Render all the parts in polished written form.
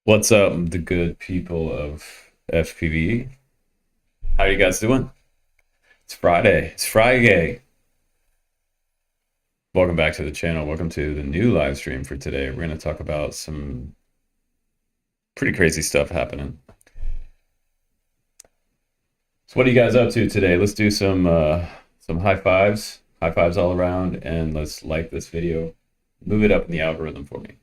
What's up, the good people of FPV? How you guys doing? It's Friday. It's Friday. Welcome back to the channel. Welcome to the new live stream for today. We're going to talk about some pretty crazy stuff happening. So what are you guys up to today? Let's do some high fives. High fives all around, and let's like this video. Move it up in the algorithm for me.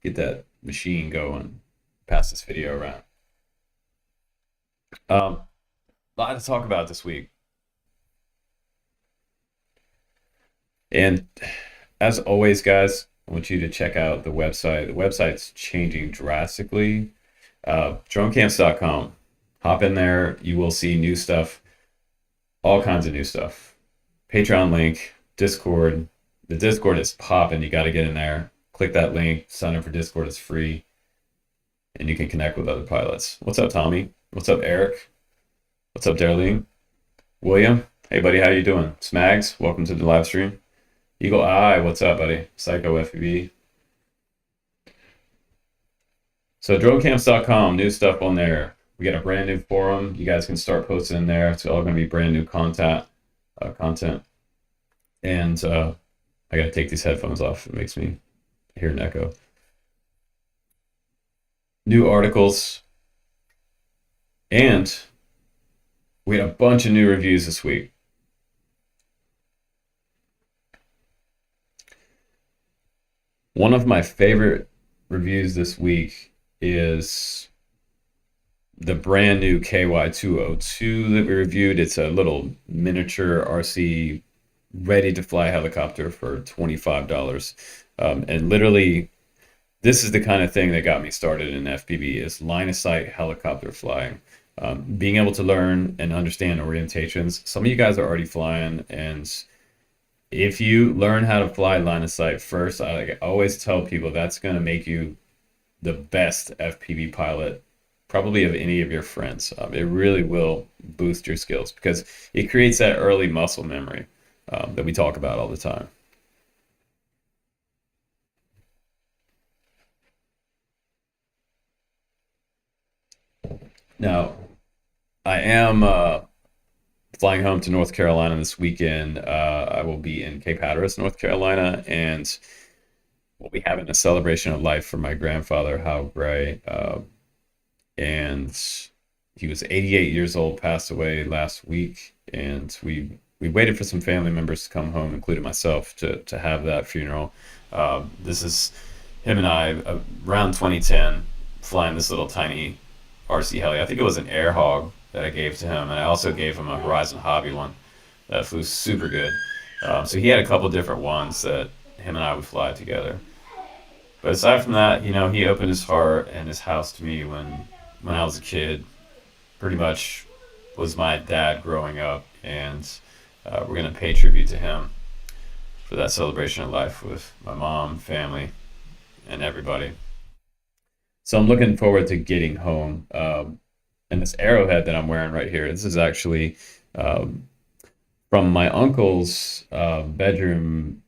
Get that machine going. Pass this video around. A lot to talk about this week. And as always, guys, I want you to check out the website. The website's changing drastically. Dronecamps.com. Hop in there. You will see new stuff, all kinds of new stuff. Patreon link, Discord. The Discord is popping. You got to get in there. Click that link. Sign up for Discord. It's free. And you can connect with other pilots. What's up, Tommy? What's up, Eric? What's up, Darlene? William? Hey, buddy. How you doing? Smags, welcome to the live stream. Eagle Eye, what's up, buddy? Psycho FPV. So dronecamps.com, new stuff on there. We got a brand new forum. You guys can start posting in there. It's all going to be brand new content. And I got to take these headphones off. It makes me hear an echo. New articles. And we had a bunch of new reviews this week. One of my favorite reviews this week is the brand new KY202 that we reviewed. It's a little miniature RC ready to fly helicopter for $25. And literally, this is the kind of thing that got me started in FPV, is line of sight helicopter flying. Being able to learn and understand orientations. Some of you guys are already flying, and if you learn how to fly line of sight first, I always tell people that's going to make you the best FPV pilot, probably of any of your friends. It really will boost your skills because it creates that early muscle memory that we talk about all the time. Now, I am flying home to North Carolina this weekend. I will be in Cape Hatteras, North Carolina, and we'll be having a celebration of life for my grandfather, Hal Gray. And he was 88 years old, passed away last week, and we waited for some family members to come home, including myself, to have that funeral. This is him and I around 2010 flying this little tiny RC heli. I think it was an Air Hog that I gave to him, and I also gave him a Horizon Hobby one that flew super good. So he had a couple different ones that him and I would fly together. But aside from that, he opened his heart and his house to me when I was a kid. Pretty much was my dad growing up, and we're gonna pay tribute to him for that celebration of life with my mom, family, and everybody. So I'm looking forward to getting home. And this arrowhead that I'm wearing right here, this is actually from my uncle's bedroom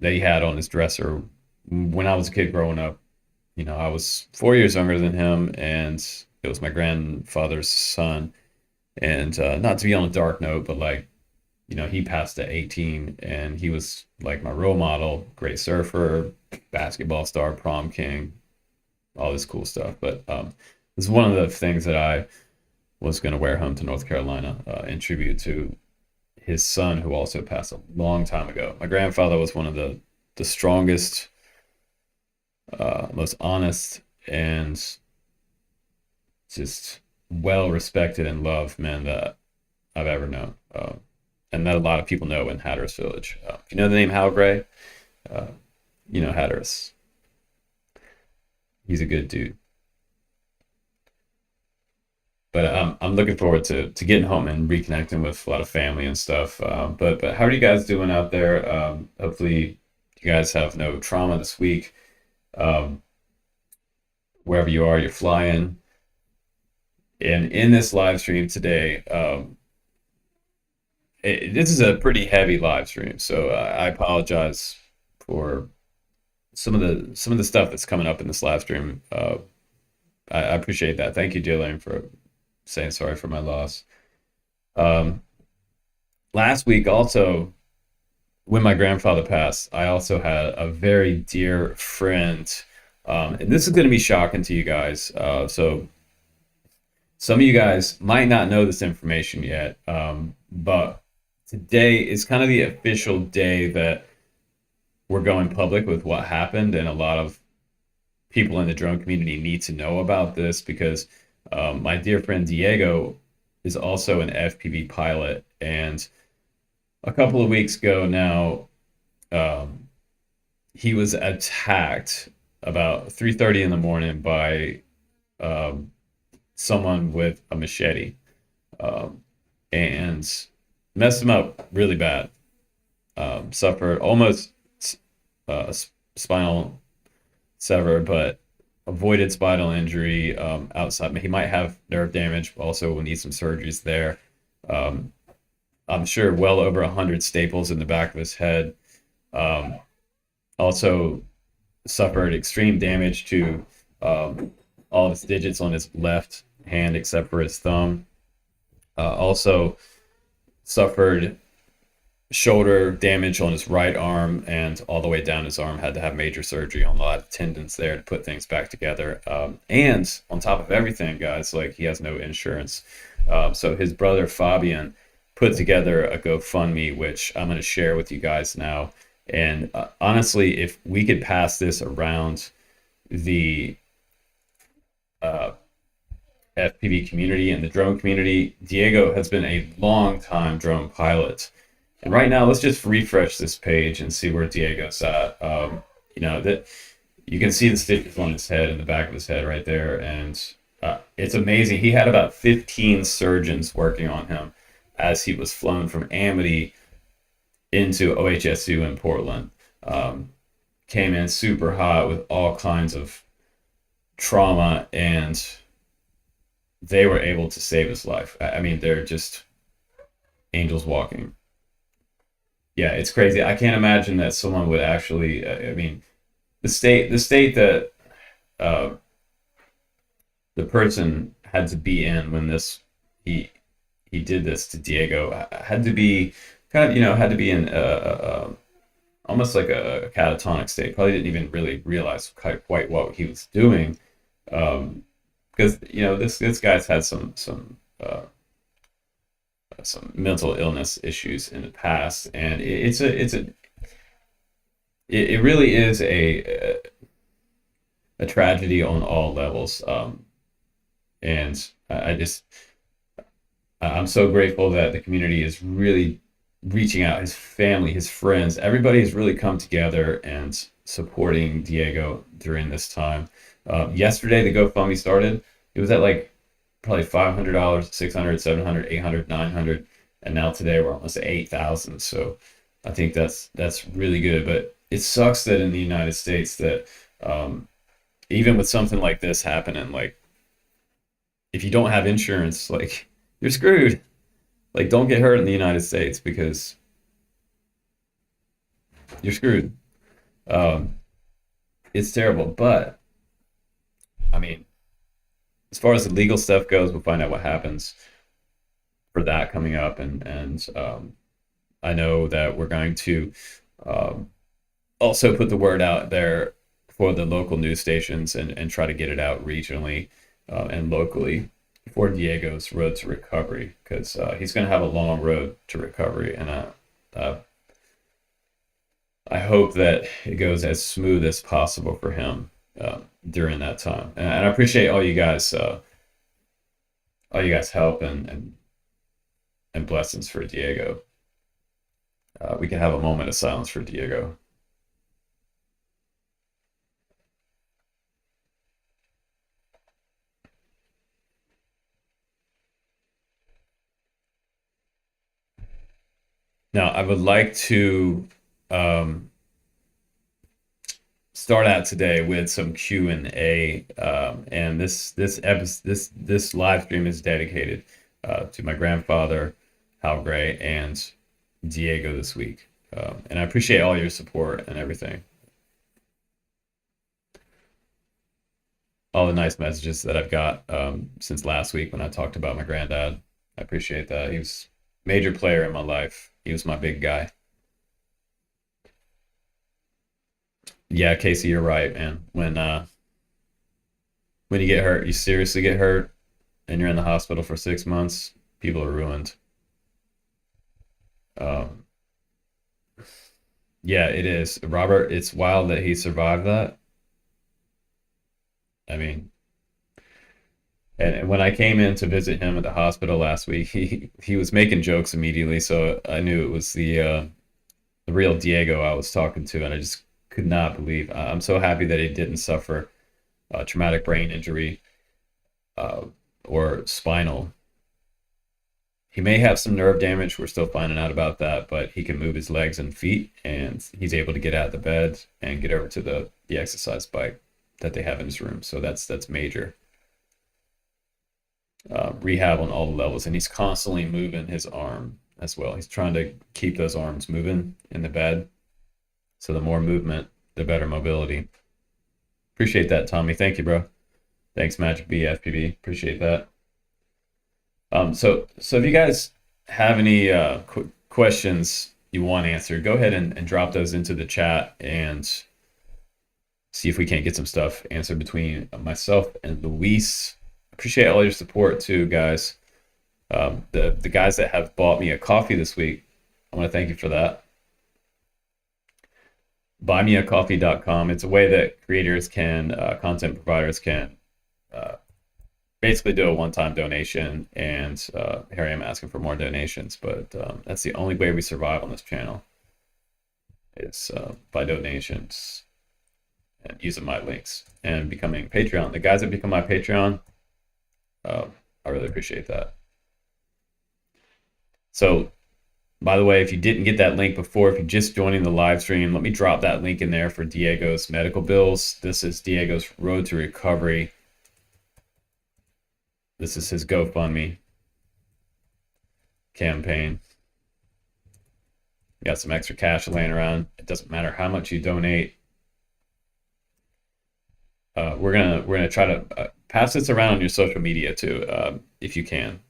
that he had on his dresser when I was a kid growing up. I was 4 years younger than him, and it was my grandfather's son. And not to be on a dark note, but he passed at 18, and he was like my role model, great surfer, basketball star, prom king, all this cool stuff. But this is one of the things that I was going to wear home to North Carolina in tribute to his son, who also passed a long time ago. My grandfather was one of the strongest, most honest, and just well respected and loved men that I've ever known, and that a lot of people know in Hatteras Village. If you know the name Hal Gray, you know Hatteras. He's a good dude. But I'm looking forward to getting home and reconnecting with a lot of family and stuff. But how are you guys doing out there? Hopefully you guys have no trauma this week. Wherever you are, you're flying. And in this live stream today, this is a pretty heavy live stream, so I apologize for some of the stuff that's coming up in this live stream. I appreciate that. Thank you, Dylan, for saying sorry for my loss. Um, Last week, also, when my grandfather passed, I also had a very dear friend. And this is going to be shocking to you guys. So, some of you guys might not know this information yet, but today is kind of the official day that we're going public with what happened, and a lot of people in the drone community need to know about this because my dear friend Diego is also an FPV pilot, and a couple of weeks ago now, um, he was attacked about 3:30 in the morning by um, someone with a machete, um, and messed him up really bad. Suffered almost spinal sever, but avoided spinal injury outside. He might have nerve damage, also will need some surgeries there. Um, I'm sure well over 100 staples in the back of his head. Um, Also suffered extreme damage to all of his digits on his left hand except for his thumb. Also suffered shoulder damage on his right arm and all the way down his arm. Had to have major surgery on a lot of tendons there to put things back together. And on top of everything, guys, like he has no insurance. So his brother Fabian put together a GoFundMe, which I'm going to share with you guys now. And honestly, if we could pass this around the uh, FPV community and the drone community, Diego has been a long time drone pilot. And right now, let's just refresh this page and see where Diego's at. That you can see the stitches on his head and the back of his head right there, and it's amazing. He had about 15 surgeons working on him as he was flown from Amity into OHSU in Portland. Came in super hot with all kinds of trauma, and they were able to save his life. I mean, they're just angels walking. Yeah, it's crazy. I can't imagine that someone would actually. I mean, the state that uh, the person had to be in when he he did this to Diego had to be kind of had to be in almost like a catatonic state. Probably didn't even really realize quite what he was doing, because this guy's had some mental illness issues in the past, and it really is a tragedy on all levels. And I'm so grateful that the community is really reaching out. His family, his friends, everybody has really come together and supporting Diego during this time. Yesterday, the GoFundMe started. It was at like probably $500, 600, 700, 800, 900, and now today we're almost at 8,000. So I think that's really good. But it sucks that in the United States that even with something like this happening, like if you don't have insurance, like you're screwed. Like don't get hurt in the United States because you're screwed. Um, it's terrible, but I mean, as far as the legal stuff goes, we'll find out what happens for that coming up, and I know that we're going to um, also put the word out there for the local news stations and try to get it out regionally and locally for Diego's road to recovery because he's going to have a long road to recovery, and uh, I hope that it goes as smooth as possible for him during that time. And I appreciate all you guys help and blessings for Diego. We can have a moment of silence for Diego. Now, I would like to um, start out today with some Q&A, and this live stream is dedicated to my grandfather, Hal Gray, and Diego this week. And I appreciate all your support and everything. all the nice messages that I've got since last week when I talked about my granddad. I appreciate that. He was a major player in my life. He was my big guy. Yeah, Casey, you're right, man. When you get hurt, you seriously get hurt, and you're in the hospital for 6 months, people are ruined. Um, yeah, it is. Robert, it's wild that he survived that. I mean, and when I came in to visit him at the hospital last week, he was making jokes immediately, so I knew it was the real Diego I was talking to, and I just could not believe. I'm so happy that he didn't suffer traumatic brain injury uh, or spinal. He may have some nerve damage. We're still finding out about that, but he can move his legs and feet, and he's able to get out of the bed and get over to the exercise bike that they have in his room. So that's major rehab on all the levels, and he's constantly moving his arm as well. He's trying to keep those arms moving in the bed. So the more movement, the better mobility. Appreciate that, Tommy. Thank you, bro. Thanks, Magic B FPV. Appreciate that. So if you guys have any questions you want answered, go ahead and drop those into the chat and see if we can't get some stuff answered between myself and Luis. Appreciate all your support too, guys. The guys that have bought me a coffee this week, I want to thank you for that. Buymeacoffee.com. It's a way that creators can, content providers can basically do a one-time donation, and here I am asking for more donations, but that's the only way we survive on this channel is by donations and using my links and becoming Patreon. The guys that become my Patreon, I really appreciate that. So by the way, if you didn't get that link before, if you're just joining the live stream, let me drop that link in there for Diego's medical bills. This is Diego's Road to Recovery. This is his GoFundMe campaign. You got some extra cash laying around. It doesn't matter how much you donate. We're gonna try to pass this around on your social media too, if you can.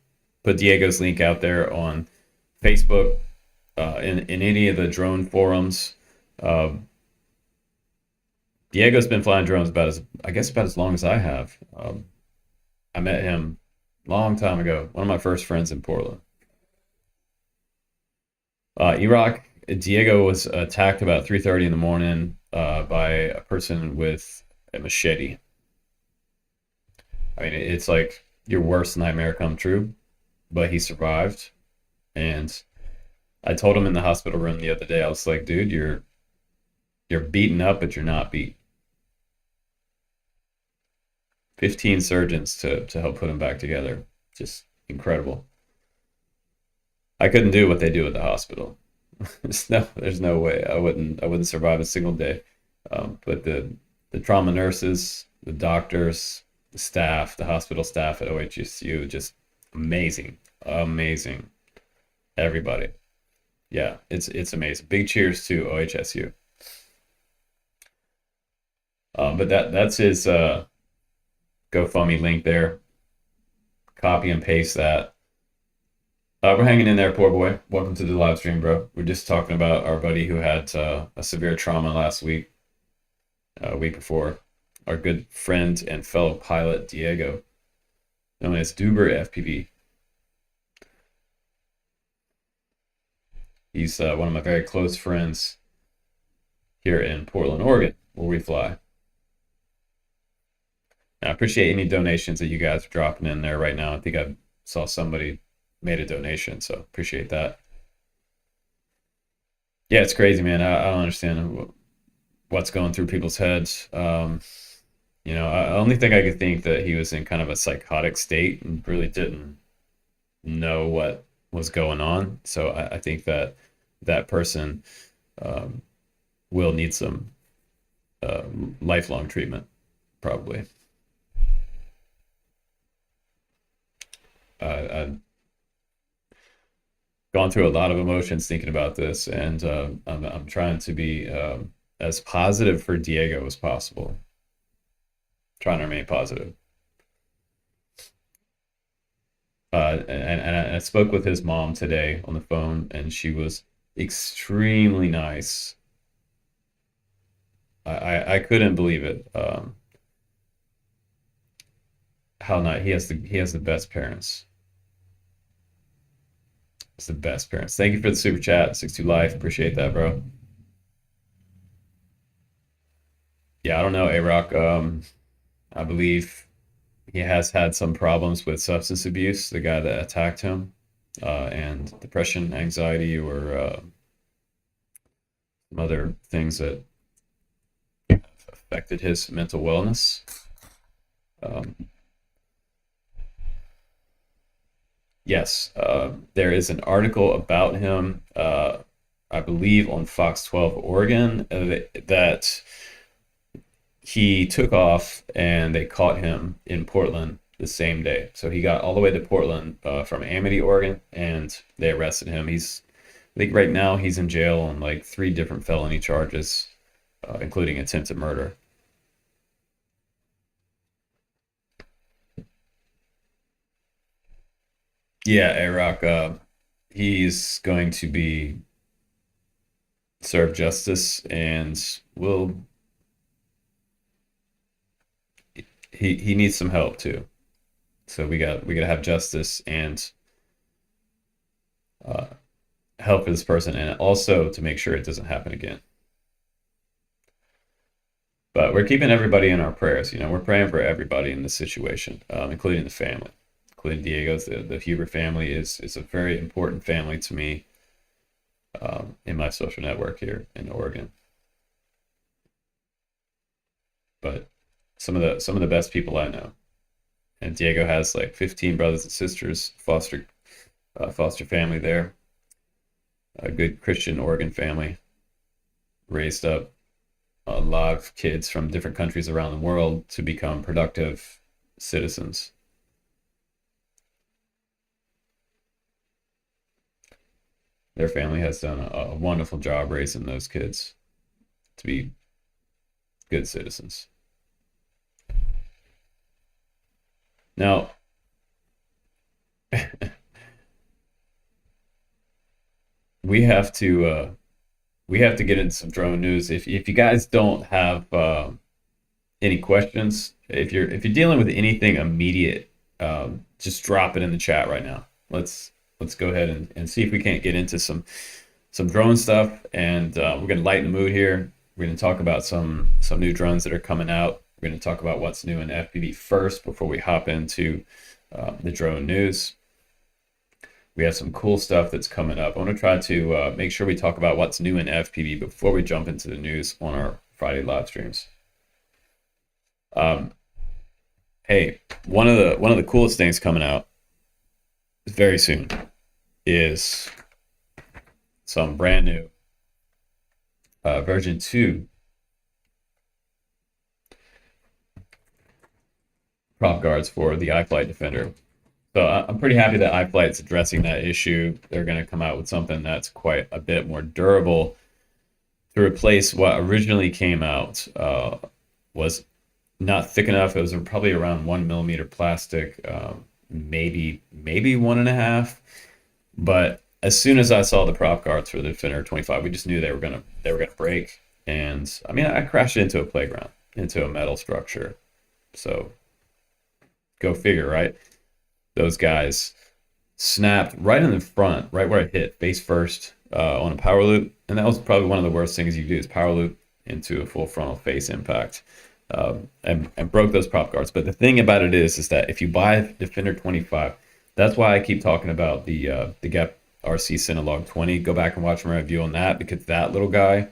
Put Diego's link out there on Facebook, in any of the drone forums. Diego's been flying drones about as long as I have. I met him a long time ago. One of my first friends in Portland. Iraq, Diego was attacked about 3:30 in the morning by a person with a machete. I mean, it's like your worst nightmare come true, but he survived. And I told him in the hospital room the other day, I was like, dude, you're beaten up, but you're not beat. 15 surgeons to help put him back together. Just incredible. I couldn't do what they do at the hospital. There's no way. I wouldn't survive a single day. But the trauma nurses, the doctors, the staff, the hospital staff at OHSU, just amazing. Amazing. Everybody. Yeah, it's amazing. Big cheers to OHSU. But that's his GoFundMe link there. Copy and paste that. We're hanging in there, poor boy. Welcome to the live stream, bro. We're just talking about our buddy who had a severe trauma last week, week before. Our good friend and fellow pilot, Diego, known as Duber FPV. He's one of my very close friends here in Portland, Oregon, where we fly. And I appreciate any donations that you guys are dropping in there right now. I think I saw somebody made a donation, so appreciate that. Yeah, it's crazy, man. I don't understand what's going through people's heads. I only think I could think that he was in kind of a psychotic state and really didn't know what was going on. So I think that person will need some lifelong treatment, probably. I've gone through a lot of emotions thinking about this, and I'm trying to be as positive for Diego as possible. Trying to remain positive. And I spoke with his mom today on the phone, and she was extremely nice. I couldn't believe it. How not he has the best parents. It's the best parents. Thank you for the super chat, 62 Life. Appreciate that, bro. Yeah, I don't know, A-Rock. I believe he has had some problems with substance abuse, the guy that attacked him, and depression, anxiety, or some other things that affected his mental wellness. Um, yes, there is an article about him, I believe, on Fox 12 Oregon, that he took off and they caught him in Portland the same day. So he got all the way to Portland from Amity, Oregon, and they arrested him. I think right now he's in jail on like 3 different felony charges, including attempted murder. Yeah, A-Rock, he's going to be served justice, and will he needs some help too. So we got to have justice and uh, help for this person, and also to make sure it doesn't happen again. But we're keeping everybody in our prayers. We're praying for everybody in this situation, including the family, including Diego's. The Huber family is a very important family to me, in my social network here in Oregon. But some of the best people I know. And Diego has like 15 brothers and sisters, foster family there, a good Christian Oregon family, raised up a lot of kids from different countries around the world to become productive citizens. Their family has done a wonderful job raising those kids to be good citizens. Now, we have to get into some drone news. If you guys don't have any questions, if you're dealing with anything immediate, just drop it in the chat right now. Let's go ahead and see if we can't get into some drone stuff, and we're gonna lighten the mood here. We're gonna talk about some new drones that are coming out. We're gonna talk about what's new in FPV first before we hop into the drone news. We have some cool stuff that's coming up. I want to try to make sure we talk about what's new in FPV before we jump into the news on our Friday live streams. Hey, one of the coolest things coming out very soon is some brand new version 2 prop guards for the iFlight Defender. So I'm pretty happy that iFlight's addressing that issue. They're going to come out with something that's quite a bit more durable to replace what originally came out. Was not thick enough. It was probably around 1 millimeter plastic, maybe 1.5. But as soon as I saw the prop guards for the Defender 25, we just knew they were gonna break. And I mean, I crashed into a playground, into a metal structure. So go figure, right? Those guys snapped right in the front, right where it hit, face first, on a power loop. And that was probably one of the worst things you do, is power loop into a full frontal face impact, and broke those prop guards. But the thing about it is that if you buy Defender 25, that's why I keep talking about the Gap RC Cinelog 20. Go back and watch my review on that, because that little guy,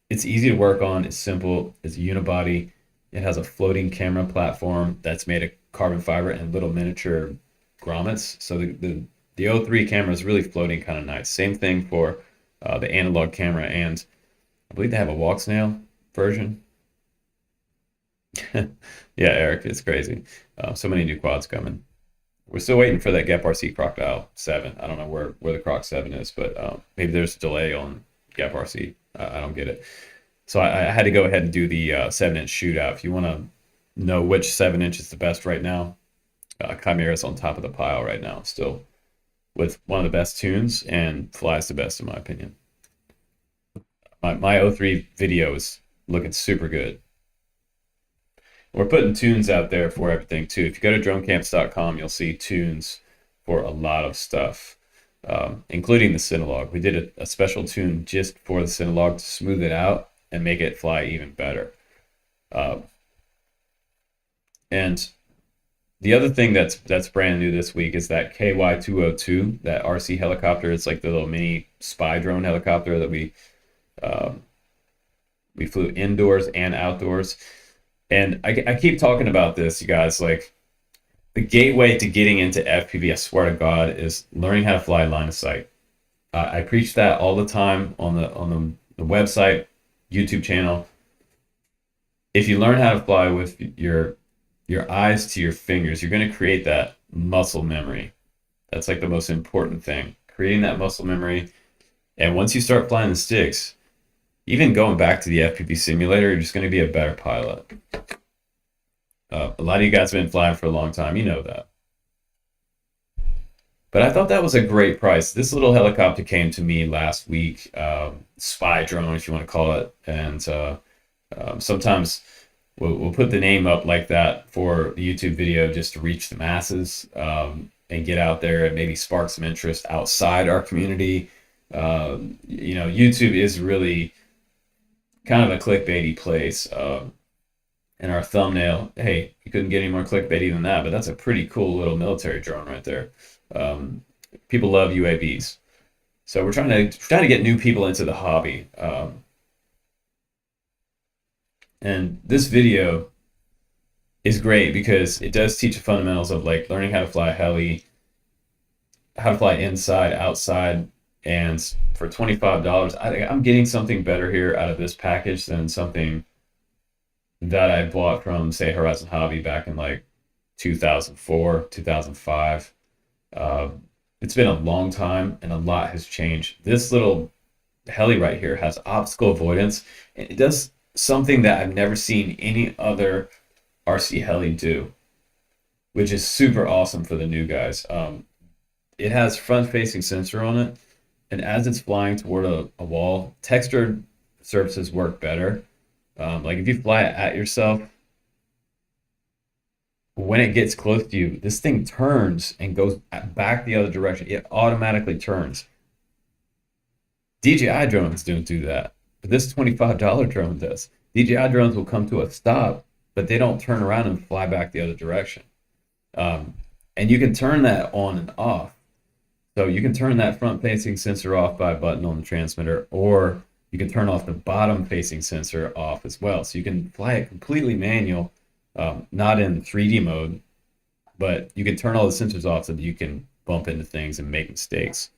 it's easy to work on. It's simple. It's a unibody. It has a floating camera platform that's made of carbon fiber and little miniature grommets. So the O3 camera is really floating kind of nice. Same thing for the analog camera, and I believe they have a walk snail version. Yeah, Eric, it's crazy. So many new quads coming. We're still waiting for that Gap RC Crocodile 7. I don't know where the Croc 7 is, but maybe there's a delay on Gap RC. I don't get it. So I had to go ahead and do the 7-inch shootout. If you want to know which 7-inch is the best right now. Chimera's on top of the pile right now, still with one of the best tunes and flies the best in my opinion. My O3 video is looking super good. We're putting tunes out there for everything too. If you go to dronecamps.com, you'll see tunes for a lot of stuff, including the Cinelog. We did a special tune just for the Cinelog to smooth it out and make it fly even better. And the other thing that's brand new this week is that KY202, that RC helicopter. It's like the little mini spy drone helicopter that we flew indoors and outdoors. And I keep talking about this, you guys. Like, the gateway to getting into FPV, I swear to God, is learning how to fly line of sight. I preach that all the time on the website, YouTube channel. If you learn how to fly with your eyes to your fingers, you're going to create that muscle memory. That's like the most important thing, creating that muscle memory. And once you start flying the sticks, even going back to the FPV simulator, you're just going to be a better pilot. A lot of you guys have been flying for a long time. You know that. But I thought that was a great price. This little helicopter came to me last week, spy drone, if you want to call it. And sometimes we'll put the name up like that for the YouTube video just to reach the masses, and get out there and maybe spark some interest outside our community. YouTube is really kind of a clickbaity place. And our thumbnail, hey, you couldn't get any more clickbaity than that, but that's a pretty cool little military drone right there. People love UAVs, so we're trying to get new people into the hobby. And this video is great because it does teach the fundamentals of like learning how to fly a heli, how to fly inside, outside, and for $25, I'm getting something better here out of this package than something that I bought from, say, Horizon Hobby back in like 2004, 2005. It's been a long time and a lot has changed. This little heli right here has obstacle avoidance, and it does something that I've never seen any other RC heli do, which is super awesome for the new guys. It has front-facing sensor on it, and as it's flying toward a wall, textured surfaces work better. Like if you fly it at yourself, when it gets close to you, this thing turns and goes back the other direction. It automatically turns. DJI drones don't do that, but this $25 drone does. DJI drones will come to a stop, but they don't turn around and fly back the other direction. And you can turn that on and off. So you can turn that front-facing sensor off by a button on the transmitter, or you can turn off the bottom-facing sensor off as well. So you can fly it completely manual, not in 3D mode, but you can turn all the sensors off so that you can bump into things and make mistakes.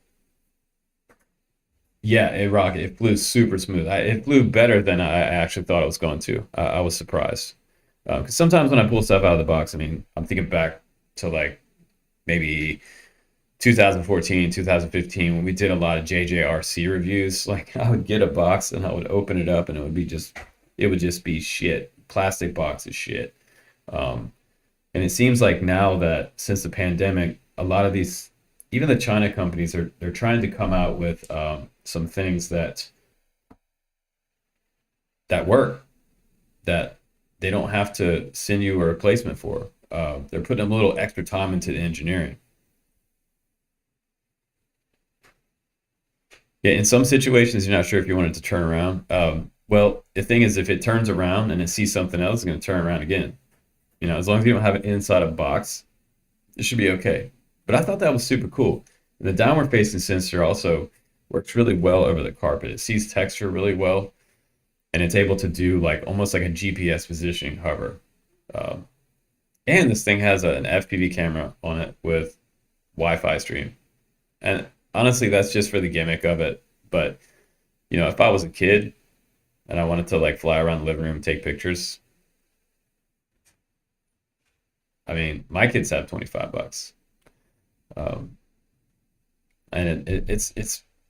Yeah, it flew super smooth. It flew better than I actually thought it was going to. I was surprised. Because sometimes when I pull stuff out of the box, I mean, I'm thinking back to like maybe 2014, 2015, when we did a lot of JJRC reviews. Like, I would get a box and I would open it up and it would just be shit. Plastic box is shit. And it seems like now that since the pandemic, a lot of these, even the China companies, they're trying to come out with some things that work, that they don't have to send you a replacement for. They're putting a little extra time into the engineering. Yeah, in some situations, you're not sure if you want it to turn around. Well, the thing is, if it turns around and it sees something else, it's going to turn around again. As long as you don't have it inside a box, it should be okay. But I thought that was super cool. And the downward facing sensor also works really well over the carpet. It sees texture really well, and it's able to do like almost like a GPS positioning hover. And this thing has an FPV camera on it with Wi-Fi stream. And honestly, that's just for the gimmick of it. But if I was a kid and I wanted to like fly around the living room and take pictures, I mean, my kids have $25. And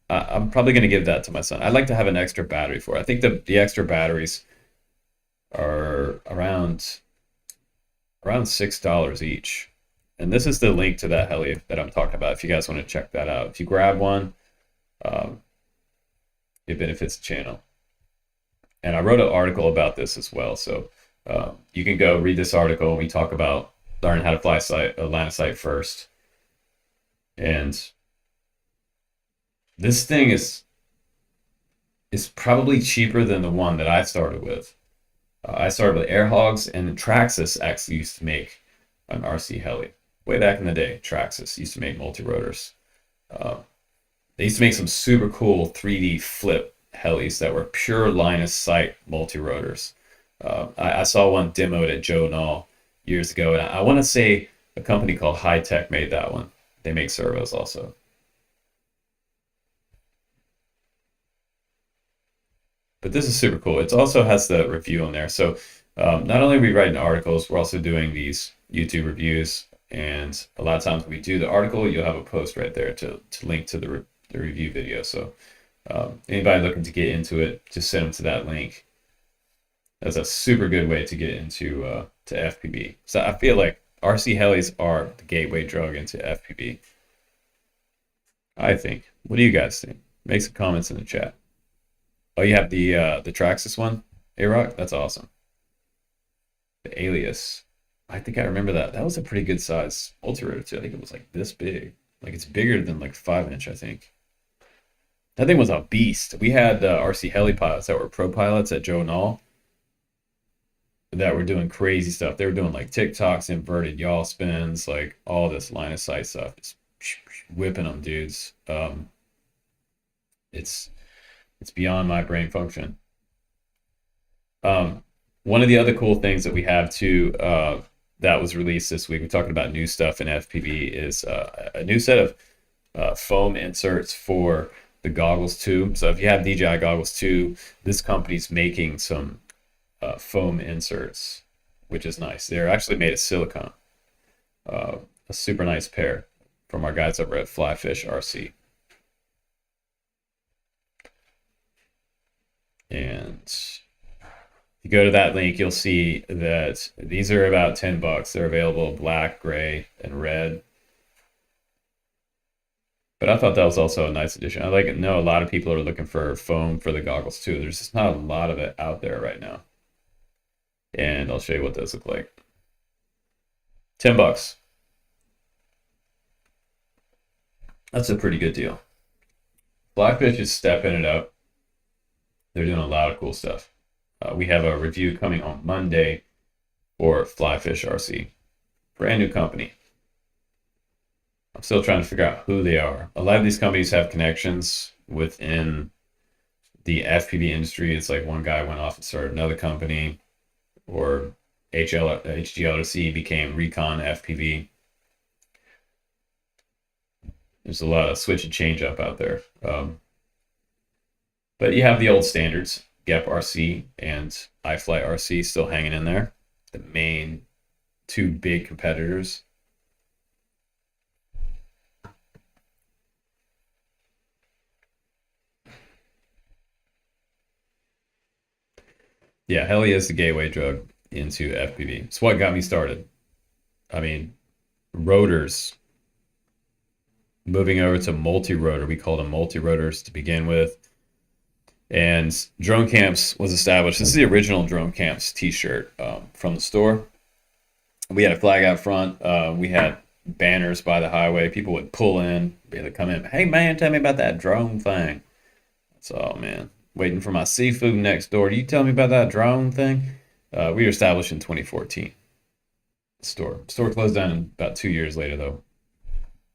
I'm probably going to give that to my son. I'd like to have an extra battery for it. I think the extra batteries are around around $6 each. And this is the link to that heli that I'm talking about. If you guys want to check that out, if you grab one, um, it benefits the channel. And I wrote an article about this as well, so you can go read this article. We talk about learning how to fly a line of sight first. And this thing is probably cheaper than the one that I started with. I started with Air Hogs, and Traxxas actually used to make an RC heli. Way back in the day, Traxxas used to make multi-rotors. They used to make some super cool 3D flip helis that were pure line of sight multi-rotors. I saw one demoed at Joe Nall years ago, and I want to say a company called High Tech made that one. They make servos also. But this is super cool. It also has the review on there. So not only are we writing articles, we're also doing these YouTube reviews. And a lot of times when we do the article, you'll have a post right there to link to the review video. So anybody looking to get into it, just send them to that link. That's a super good way to get into to FPV. So I feel like RC helis are the gateway drug into FPV. I think. What do you guys think? Make some comments in the chat. Oh, you have the Traxxas one, A-Rock? That's awesome. The Alias. I think I remember that. That was a pretty good size multi-rotor too. I think it was like this big. Like it's bigger than like 5-inch, I think. That thing was a beast. We had RC heli pilots that were pro pilots at Joe Nall that were doing crazy stuff. They were doing like TikToks, inverted yaw spins, like all this line of sight stuff. Just whipping them, dudes. It's beyond my brain function. One of the other cool things that we have too that was released this week, we're talking about new stuff in FPV, is a new set of foam inserts for the goggles too. So if you have DJI goggles too, this company's making some foam inserts, which is nice. They're actually made of silicone. A super nice pair from our guys over at Flyfish RC. And if you go to that link, you'll see that these are about $10. They're available black, gray, and red. But I thought that was also a nice addition. I know a lot of people are looking for foam for the goggles too. There's just not a lot of it out there right now. And I'll show you what those look like. $10. That's a pretty good deal. Blackfish is stepping it up. They're doing a lot of cool stuff. We have a review coming on Monday for Flyfish RC. Brand new company. I'm still trying to figure out who they are. A lot of these companies have connections within the FPV industry. It's like one guy went off and started another company, or HGLRC became Recon FPV. There's a lot of switch and change up out there. But you have the old standards, GEP RC and iFly RC still hanging in there. The main two big competitors. Yeah, heli is the gateway drug into FPV. It's what got me started. I mean, rotors, moving over to multi-rotor. We called them multi-rotors to begin with. And Drone Camps was established. This is the original Drone Camps t-shirt from the store. We had a flag out front. We had banners by the highway. People would pull in, be able to come in. Hey, man, tell me about that drone thing. So, oh, man, waiting for my seafood next door. Do you tell me about that drone thing? We were established in 2014. Store closed down about 2 years later, though.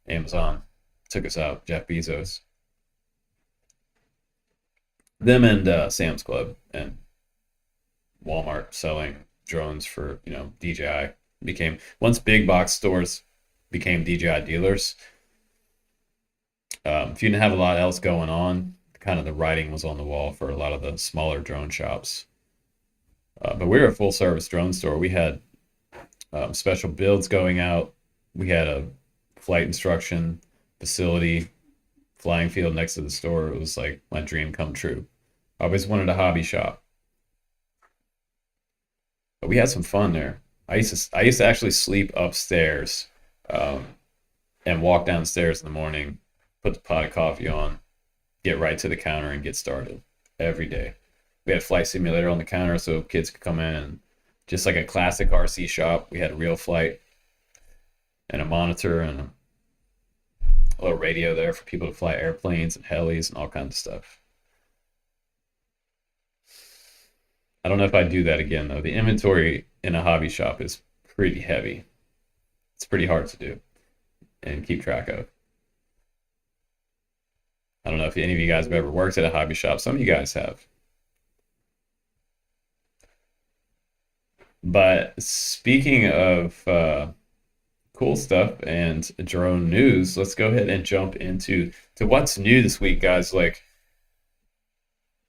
Amazon took us out. Jeff Bezos. Them and Sam's Club and Walmart selling drones for, DJI became, once big box stores became DJI dealers, if you didn't have a lot else going on, kind of the writing was on the wall for a lot of the smaller drone shops. But we were a full service drone store. We had special builds going out. We had a flight instruction facility, flying field next to the store. It was like my dream come true. I always wanted a hobby shop. But we had some fun there. I used to actually sleep upstairs, um, and walk downstairs in the morning, put the pot of coffee on, get right to the counter and get started every day. We had a flight simulator on the counter so kids could come in, and just like a classic RC shop, we had a real flight and a monitor and a little radio there for people to fly airplanes and helis and all kinds of stuff. I don't know if I'd do that again though. The inventory in a hobby shop is pretty heavy. It's pretty hard to do and keep track of. I don't know if any of you guys have ever worked at a hobby shop. Some of you guys have. But speaking of cool stuff and drone news, let's go ahead and jump into what's new this week, guys. Like,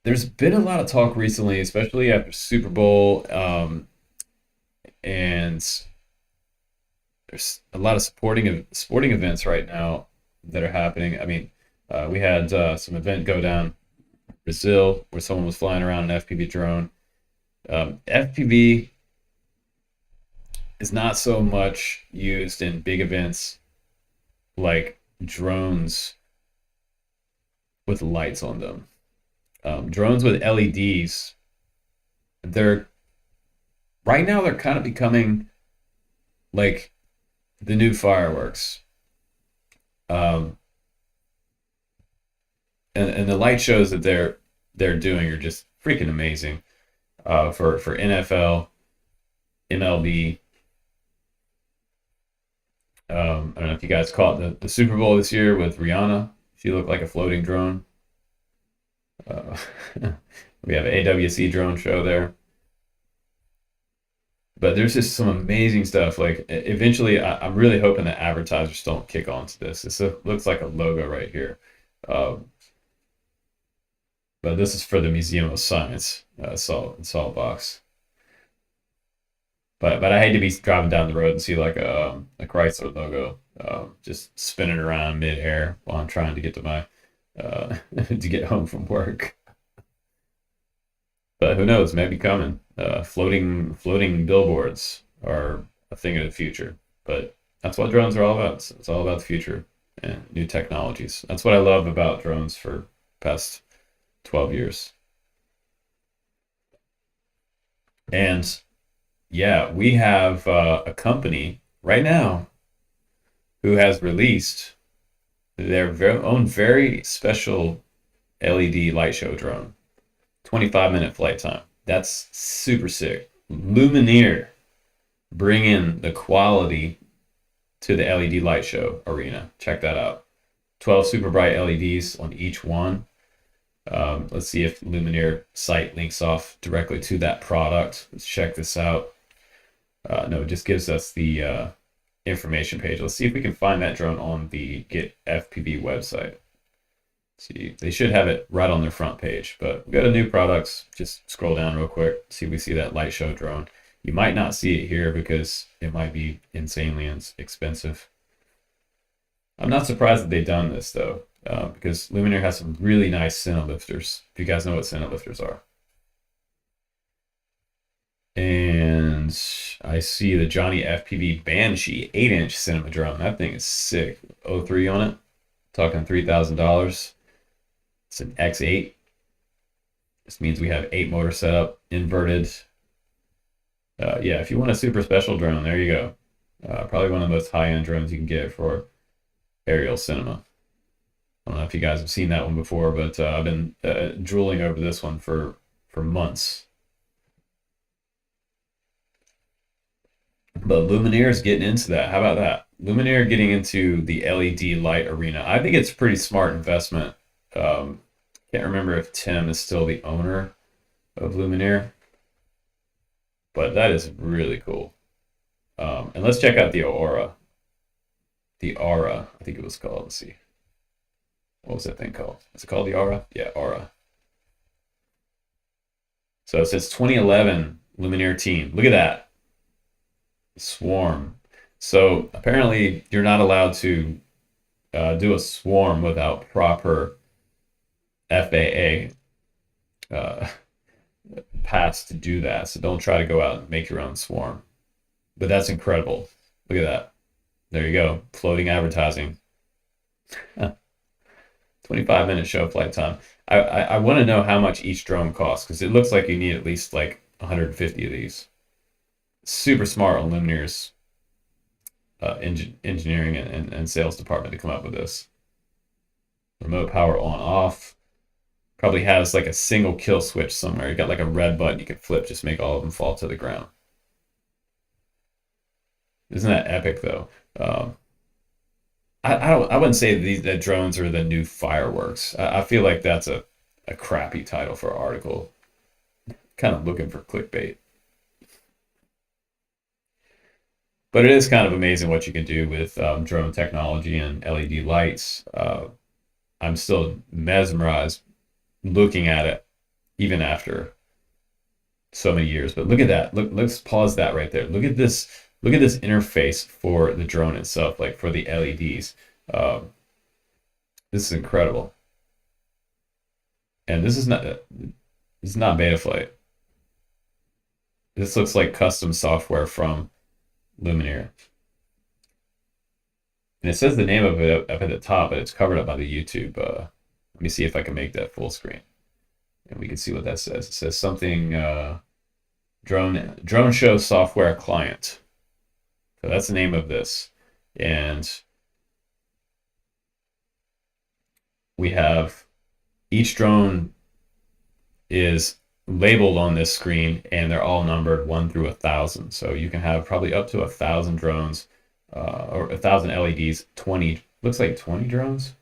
there's been a lot of talk recently, especially after Super Bowl, and there's a lot of sporting events right now that are happening. I mean, we had some event go down in Brazil where someone was flying around an FPV drone. FPV is not so much used in big events like drones with lights on them. Drones with LEDs, they're right now they're kind of becoming like the new fireworks. Um, and the light shows that they're doing are just freaking amazing. For NFL, MLB. I don't know if you guys caught the Super Bowl this year with Rihanna. She looked like a floating drone. Uh, we have an AWC drone show there. But there's just some amazing stuff. Like eventually, I'm really hoping that advertisers don't kick onto this. Looks like a logo right here. Um, but this is for the Museum of Science, salt box. But I hate to be driving down the road and see like a Chrysler logo just spinning around midair while I'm trying to get to my to get home from work. But who knows? Maybe coming. Floating billboards are a thing of the future. But that's what drones are all about. It's all about the future and new technologies. That's what I love about drones for past 12 years. And yeah, we have a company right now who has released their own very special LED light show drone. 25-minute flight time. That's super sick. Lumineer bringing the quality to the LED light show arena. Check that out. 12 super bright LEDs on each one. Let's see if Lumineer site links off directly to that product. Let's check this out. No, it just gives us the information page. Let's see if we can find that drone on the Get FPV website. See, they should have it right on their front page, but we go to new products. Just scroll down real quick. See if we see that light show drone. You might not see it here because it might be insanely expensive. I'm not surprised that they've done this though, because Lumineer has some really nice Senna lifters. If you guys know what Senna lifters are. And I see the Johnny FPV Banshee 8-inch cinema drone. That thing is sick. 03 on it. Talking $3,000. It's an X8. This means we have 8 motor setup, inverted. Yeah, if you want a super special drone, there you go. Probably one of the most high-end drones you can get for aerial cinema. I don't know if you guys have seen that one before, but I've been drooling over this one for months. But Lumineer is getting into that. How about that? Lumineer getting into the LED light arena. I think it's a pretty smart investment. Can't remember if Tim is still the owner of Lumineer, but that is really cool. And let's check out the Aura. The Aura, I think it was called. Let's see. What was that thing called? Is it called the Aura? Yeah, Aura. So it says 2011 Lumineer team. Look at that. Swarm. So apparently you're not allowed to do a swarm without proper FAA pass to do that. So don't try to go out and make your own swarm. But that's incredible. Look at that. There you go. Floating advertising. 25-minute show flight time. I want to know how much each drone costs because it looks like you need at least like 150 of these. Super smart on Luminar's engineering and sales department to come up with this. Remote power on off. Probably has like a single kill switch somewhere. You got like a red button you can flip, just make all of them fall to the ground. Isn't that epic though? I wouldn't say that drones are the new fireworks. I feel like that's a crappy title for an article. Kind of looking for clickbait. But it is kind of amazing what you can do with drone technology and LED lights. I'm still mesmerized looking at it, even after so many years. But look at that. Let's pause that right there. Look at this. Look at this interface for the drone itself, like for the LEDs. This is incredible. And this is not Betaflight. This looks like custom software from Lumineer. And it says the name of it up at the top, but it's covered up by the YouTube. Let me see if I can make that full screen. And we can see what that says. It says something drone show software client. So that's the name of this. And we have each drone is labeled on this screen and they're all numbered 1 through 1,000. So you can have probably up to 1,000 drones or 1,000 LEDs, 20, looks like 20 drones.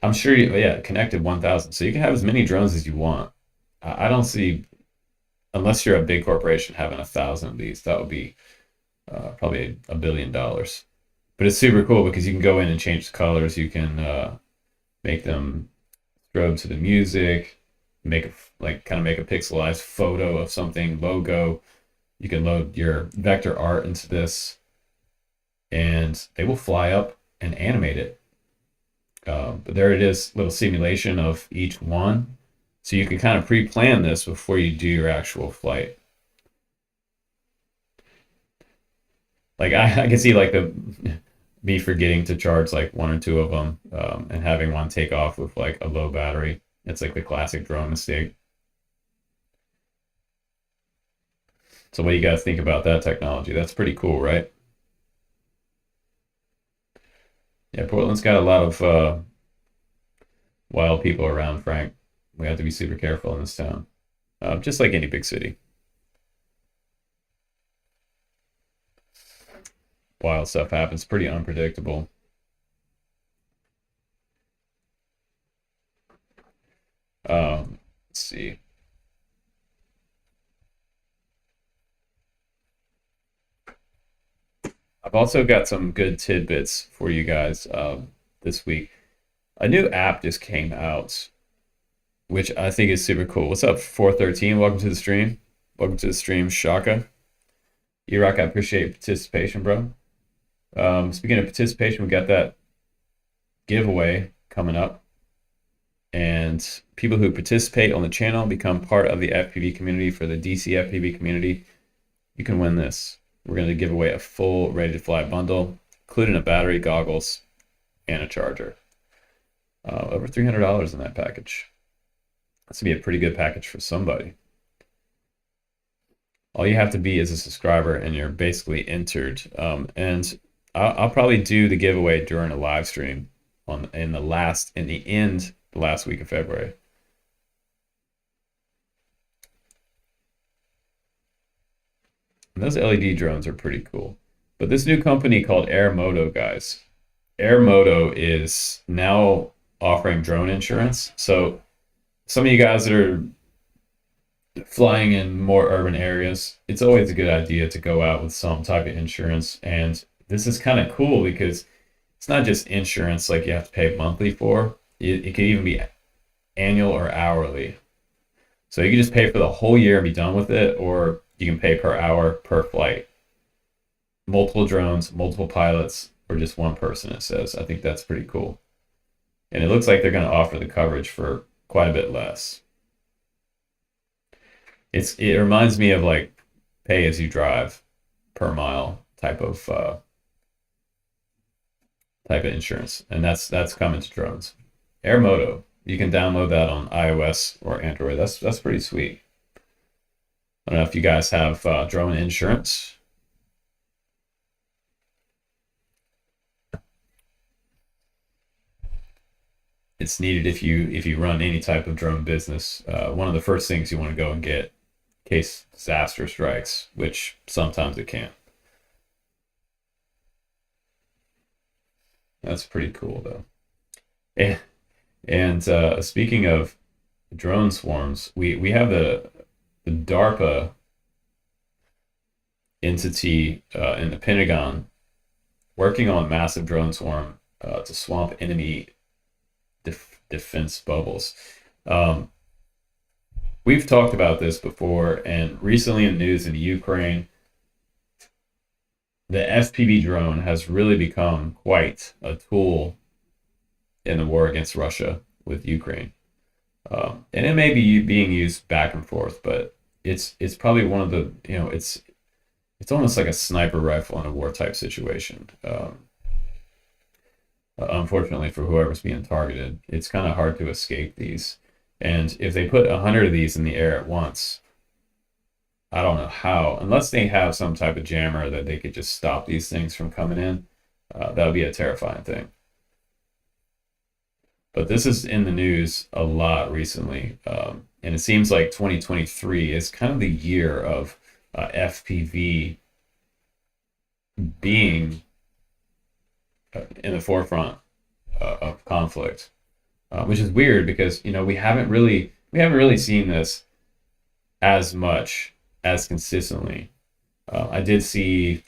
I'm sure yeah, connected 1,000. So you can have as many drones as you want. I don't see, unless you're a big corporation having 1,000 of these, that would be probably $1 billion. But it's super cool because you can go in and change the colors. You can make them strobe to the music, make kind of make a pixelized photo of something, logo. You can load your vector art into this, and they will fly up and animate it. But there it is, little simulation of each one. So you can kind of pre-plan this before you do your actual flight. Like I can see like me forgetting to charge like 1 or 2 of them and having one take off with like a low battery. It's like the classic drone mistake. So what do you guys think about that technology? That's pretty cool, right? Yeah, Portland's got a lot of wild people around, Frank. We have to be super careful in this town, just like any big city. Wild stuff happens, pretty unpredictable. Let's see. I've also got some good tidbits for you guys this week. A new app just came out, which I think is super cool. What's up, 413? Welcome to the stream. Welcome to the stream, Shaka. E-Rock, I appreciate your participation, bro. Speaking of participation, we got that giveaway coming up. And people who participate on the channel become part of the FPV community. For the DC FPV community, you can win this. We're going to give away a full ready-to-fly bundle, including a battery, goggles, and a charger. Over $300 in that package. That's going to be a pretty good package for somebody. All you have to be is a subscriber, and you're basically entered. And I'll probably do the giveaway during a live stream in the last week of February. And those LED drones are pretty cool. But this new company called Airmoto, guys, Airmoto is now offering drone insurance. So some of you guys that are flying in more urban areas, it's always a good idea to go out with some type of insurance. And this is kind of cool because it's not just insurance like you have to pay monthly for. It could even be annual or hourly. So you can just pay for the whole year and be done with it, or you can pay per hour, per flight. Multiple drones, multiple pilots, or just one person, it says. I think that's pretty cool. And it looks like they're going to offer the coverage for quite a bit less. It reminds me of like pay as you drive per mile type of insurance, and that's coming to drones. Airmoto, you can download that on iOS or Android. That's pretty sweet. I don't know if you guys have drone insurance. It's needed if you run any type of drone business. One of the first things you want to go and get in case disaster strikes, which sometimes it can. That's pretty cool though. And speaking of drone swarms, we have the DARPA entity in the Pentagon working on massive drone swarm to swamp enemy defense bubbles. Um, we've talked about this before, and recently in news in Ukraine, the FPV drone has really become quite a tool in the war against Russia with Ukraine. And it may be being used back and forth, but it's probably one of the, it's almost like a sniper rifle in a war type situation. Unfortunately for whoever's being targeted, it's kind of hard to escape these. And if they put 100 of these in the air at once, I don't know how, unless they have some type of jammer that they could just stop these things from coming in. That would be a terrifying thing. But this is in the news a lot recently. And it seems like 2023 is kind of the year of FPV being in the forefront of conflict, which is weird because we haven't really seen this as much as consistently. I did see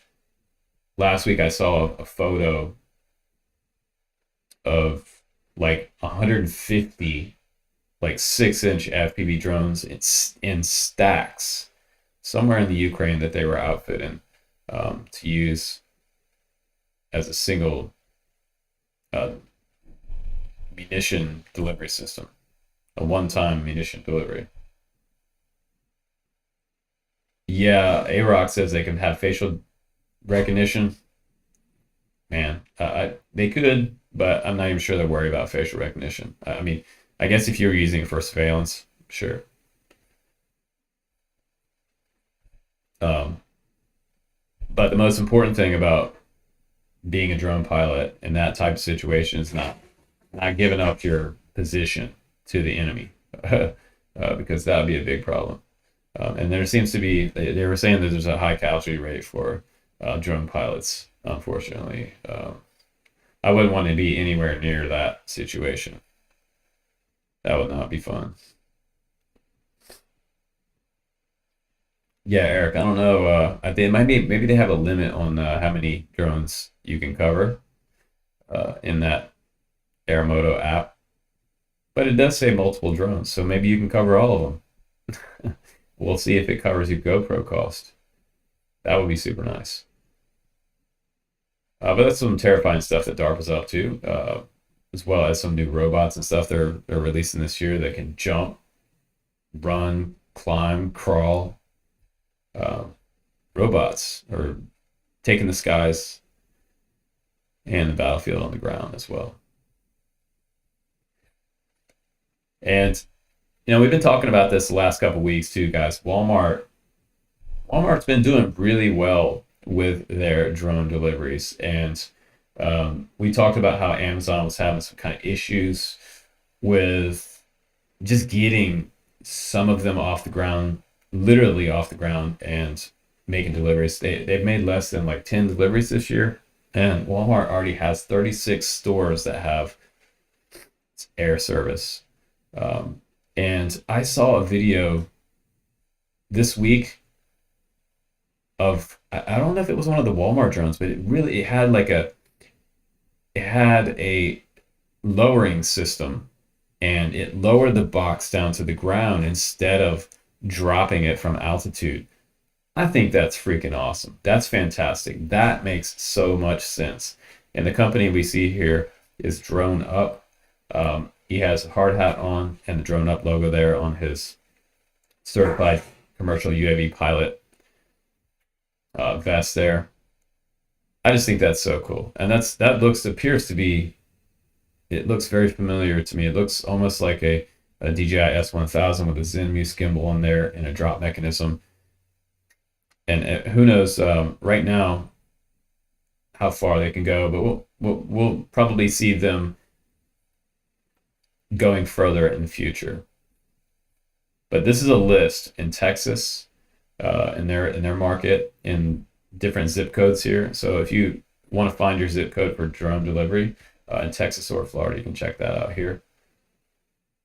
last week. I saw a photo of like 150 like 6-inch FPV drones in stacks somewhere in the Ukraine that they were outfitting to use as a single uh, munition delivery system, a one-time munition delivery. Yeah, A-Rock says they can have facial recognition. Man, they could, but I'm not even sure they're worried about facial recognition. I mean, I guess if you were using it for surveillance, sure. Um, but the most important thing about being a drone pilot in that type of situation is not giving up your position to the enemy, because that would be a big problem. And there seems to be, they were saying that there's a high casualty rate for drone pilots, unfortunately. I wouldn't want to be anywhere near that situation. That would not be fun. Yeah, Eric, I don't know. I think it might be, maybe they have a limit on how many drones you can cover in that Airmoto app, but it does say multiple drones, so maybe you can cover all of them. We'll see if it covers your GoPro cost. That would be super nice. But that's some terrifying stuff that DARPA's up to, as well as some new robots and stuff they're releasing this year that can jump, run, climb, crawl. Uh, Robots are taking the skies and the battlefield on the ground as well. And we've been talking about this the last couple of weeks too, guys. Walmart's been doing really well with their drone deliveries, and we talked about how Amazon was having some kind of issues with just getting some of them off the ground, literally off the ground, and making deliveries. They've made less than like 10 deliveries this year, and Walmart already has 36 stores that have air service. Um, and I saw a video this week of, I don't know if it was one of the Walmart drones, but it had a lowering system, and it lowered the box down to the ground instead of dropping it from altitude. I think that's freaking awesome. That's fantastic. That makes so much sense. And the company we see here is Drone Up. He has a hard hat on and the Drone Up logo there on his certified commercial UAV pilot. vest there. I just think that's so cool, and appears to be. It looks very familiar to me. It looks almost like a DJI S1000 with a Zenmuse gimbal in there and a drop mechanism. And who knows right now how far they can go, but we'll probably see them going further in the future. But this is a list in Texas, in their market, in different zip codes here. So if you want to find your zip code for drone delivery in Texas or Florida, you can check that out here.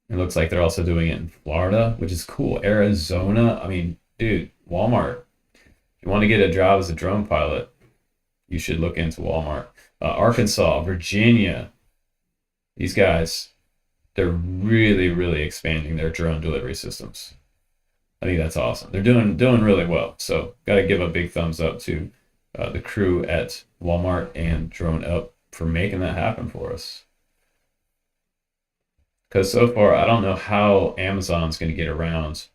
It looks like they're also doing it in Florida, which is cool. Arizona. I mean, dude, Walmart. If you want to get a job as a drone pilot, you should look into Walmart. Arkansas, Virginia. These guys, they're really, really expanding their drone delivery systems. I think that's awesome. They're doing really well. So got to give a big thumbs up to the crew at Walmart and Drone Up for making that happen for us. Because so far, I don't know how Amazon's going to get around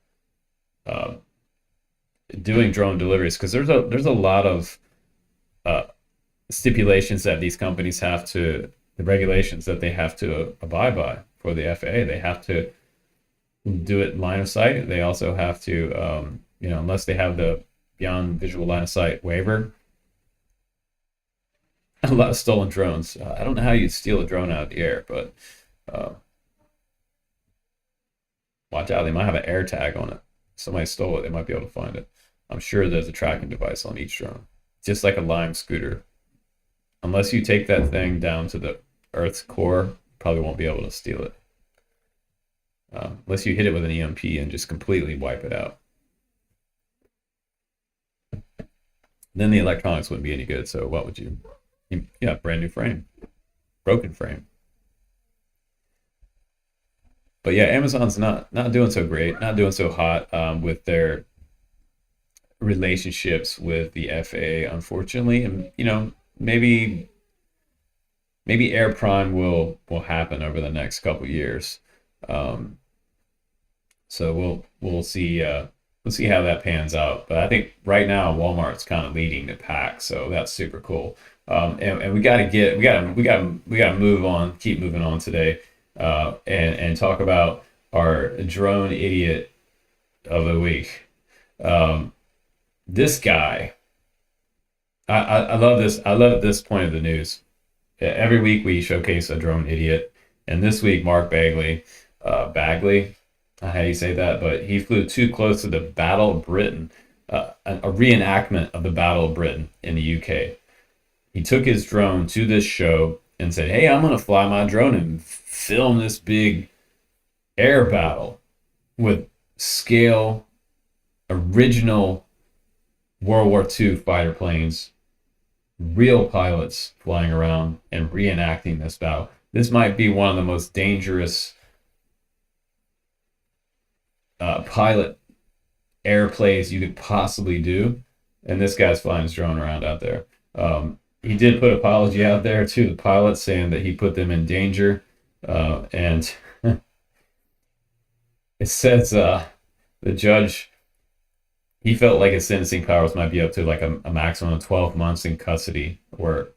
doing drone deliveries, because there's a lot of stipulations that these companies have to, the regulations that they have to abide by for the FAA. They have to do it line of sight. They also have to, unless they have the beyond visual line of sight waiver. A lot of stolen drones. I don't know how you steal a drone out of the air, but watch out. They might have an air tag on it. Somebody stole it. They might be able to find it. I'm sure there's a tracking device on each drone, just like a Lime scooter. Unless you take that thing down to the Earth's core, probably won't be able to steal it. Unless you hit it with an EMP and just completely wipe it out. Then the electronics wouldn't be any good. So what would you? Yeah, brand new frame, broken frame. But yeah, Amazon's not doing so great, not doing so hot with their relationships with the FAA, unfortunately. And maybe Air Prime will happen over the next couple years. So we'll see how that pans out. But I think right now Walmart's kind of leading the pack, so that's super cool. And we gotta move on, keep moving on today, and talk about our drone idiot of the week. This guy, I love this. I love this point of the news. Every week we showcase a drone idiot, and this week Mark Bagley, how you say that, but he flew too close to the Battle of Britain, a reenactment of the Battle of Britain in the UK. He took his drone to this show and said, "Hey, I'm gonna fly my drone and film this big air battle with scale, original World War II fighter planes, real pilots flying around and reenacting this battle. This might be one of the most dangerous pilot airplays you could possibly do." And this guy's flying his drone around out there. He did put an apology out there to the pilots, saying that he put them in danger. And it says the judge, he felt like his sentencing powers might be up to like a maximum of 12 months in custody were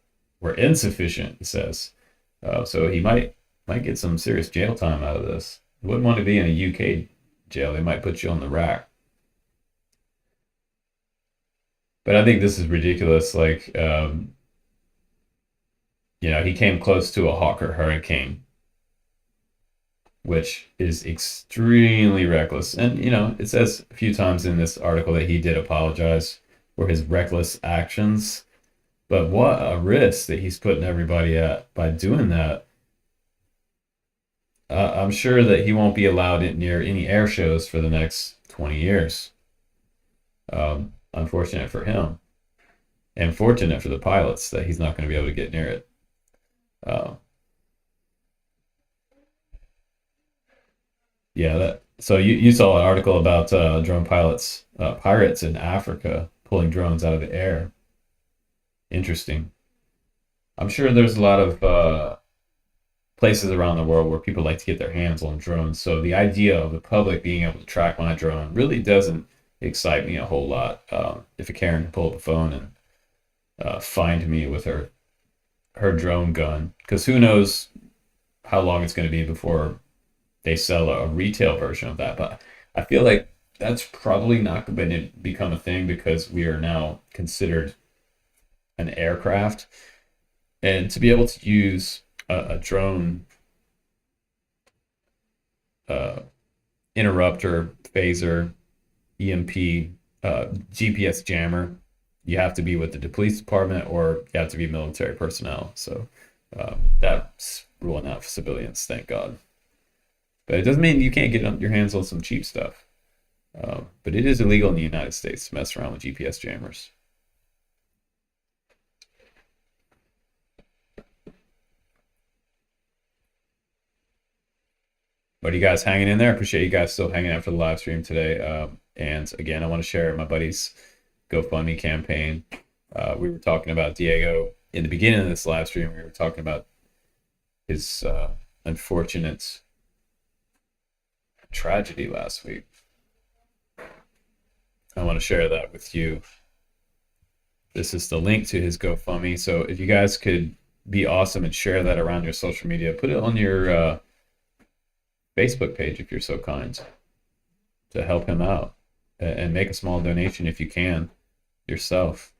insufficient, he says. So he might get some serious jail time out of this. He wouldn't want to be in a UK jail. They might put you on the rack. But I think this is ridiculous. Like, he came close to a Hawker Hurricane, which is extremely reckless. And, it says a few times in this article that he did apologize for his reckless actions. But what a risk that he's putting everybody at by doing that. I'm sure that he won't be allowed near any air shows for the next 20 years. Unfortunate for him. And fortunate for the pilots that he's not going to be able to get near it. So you saw an article about drone pirates in Africa pulling drones out of the air. Interesting. I'm sure there's a lot of places around the world where people like to get their hands on drones. So the idea of the public being able to track my drone really doesn't excite me a whole lot. If a Karen can pull up the phone and find me with her drone gun, because who knows how long it's going to be before they sell a retail version of that. But I feel like that's probably not going to become a thing because we are now considered an aircraft. And to be able to use a drone uh, interrupter, phaser, EMP, GPS jammer, you have to be with the police department or you have to be military personnel. So that's ruling out civilians, thank God. But it doesn't mean you can't get your hands on some cheap stuff. But it is illegal in the United States to mess around with GPS jammers. But you guys hanging in there? Appreciate you guys still hanging out for the live stream today. And again, I want to share my buddy's GoFundMe campaign. We were talking about Diego in the beginning of this live stream. We were talking about his unfortunate tragedy last week. I want to share that with you. This is the link to his GoFundMe. So if you guys could be awesome and share that around your social media, put it on your Facebook page if you're so kind to help him out, and make a small donation if you can yourself.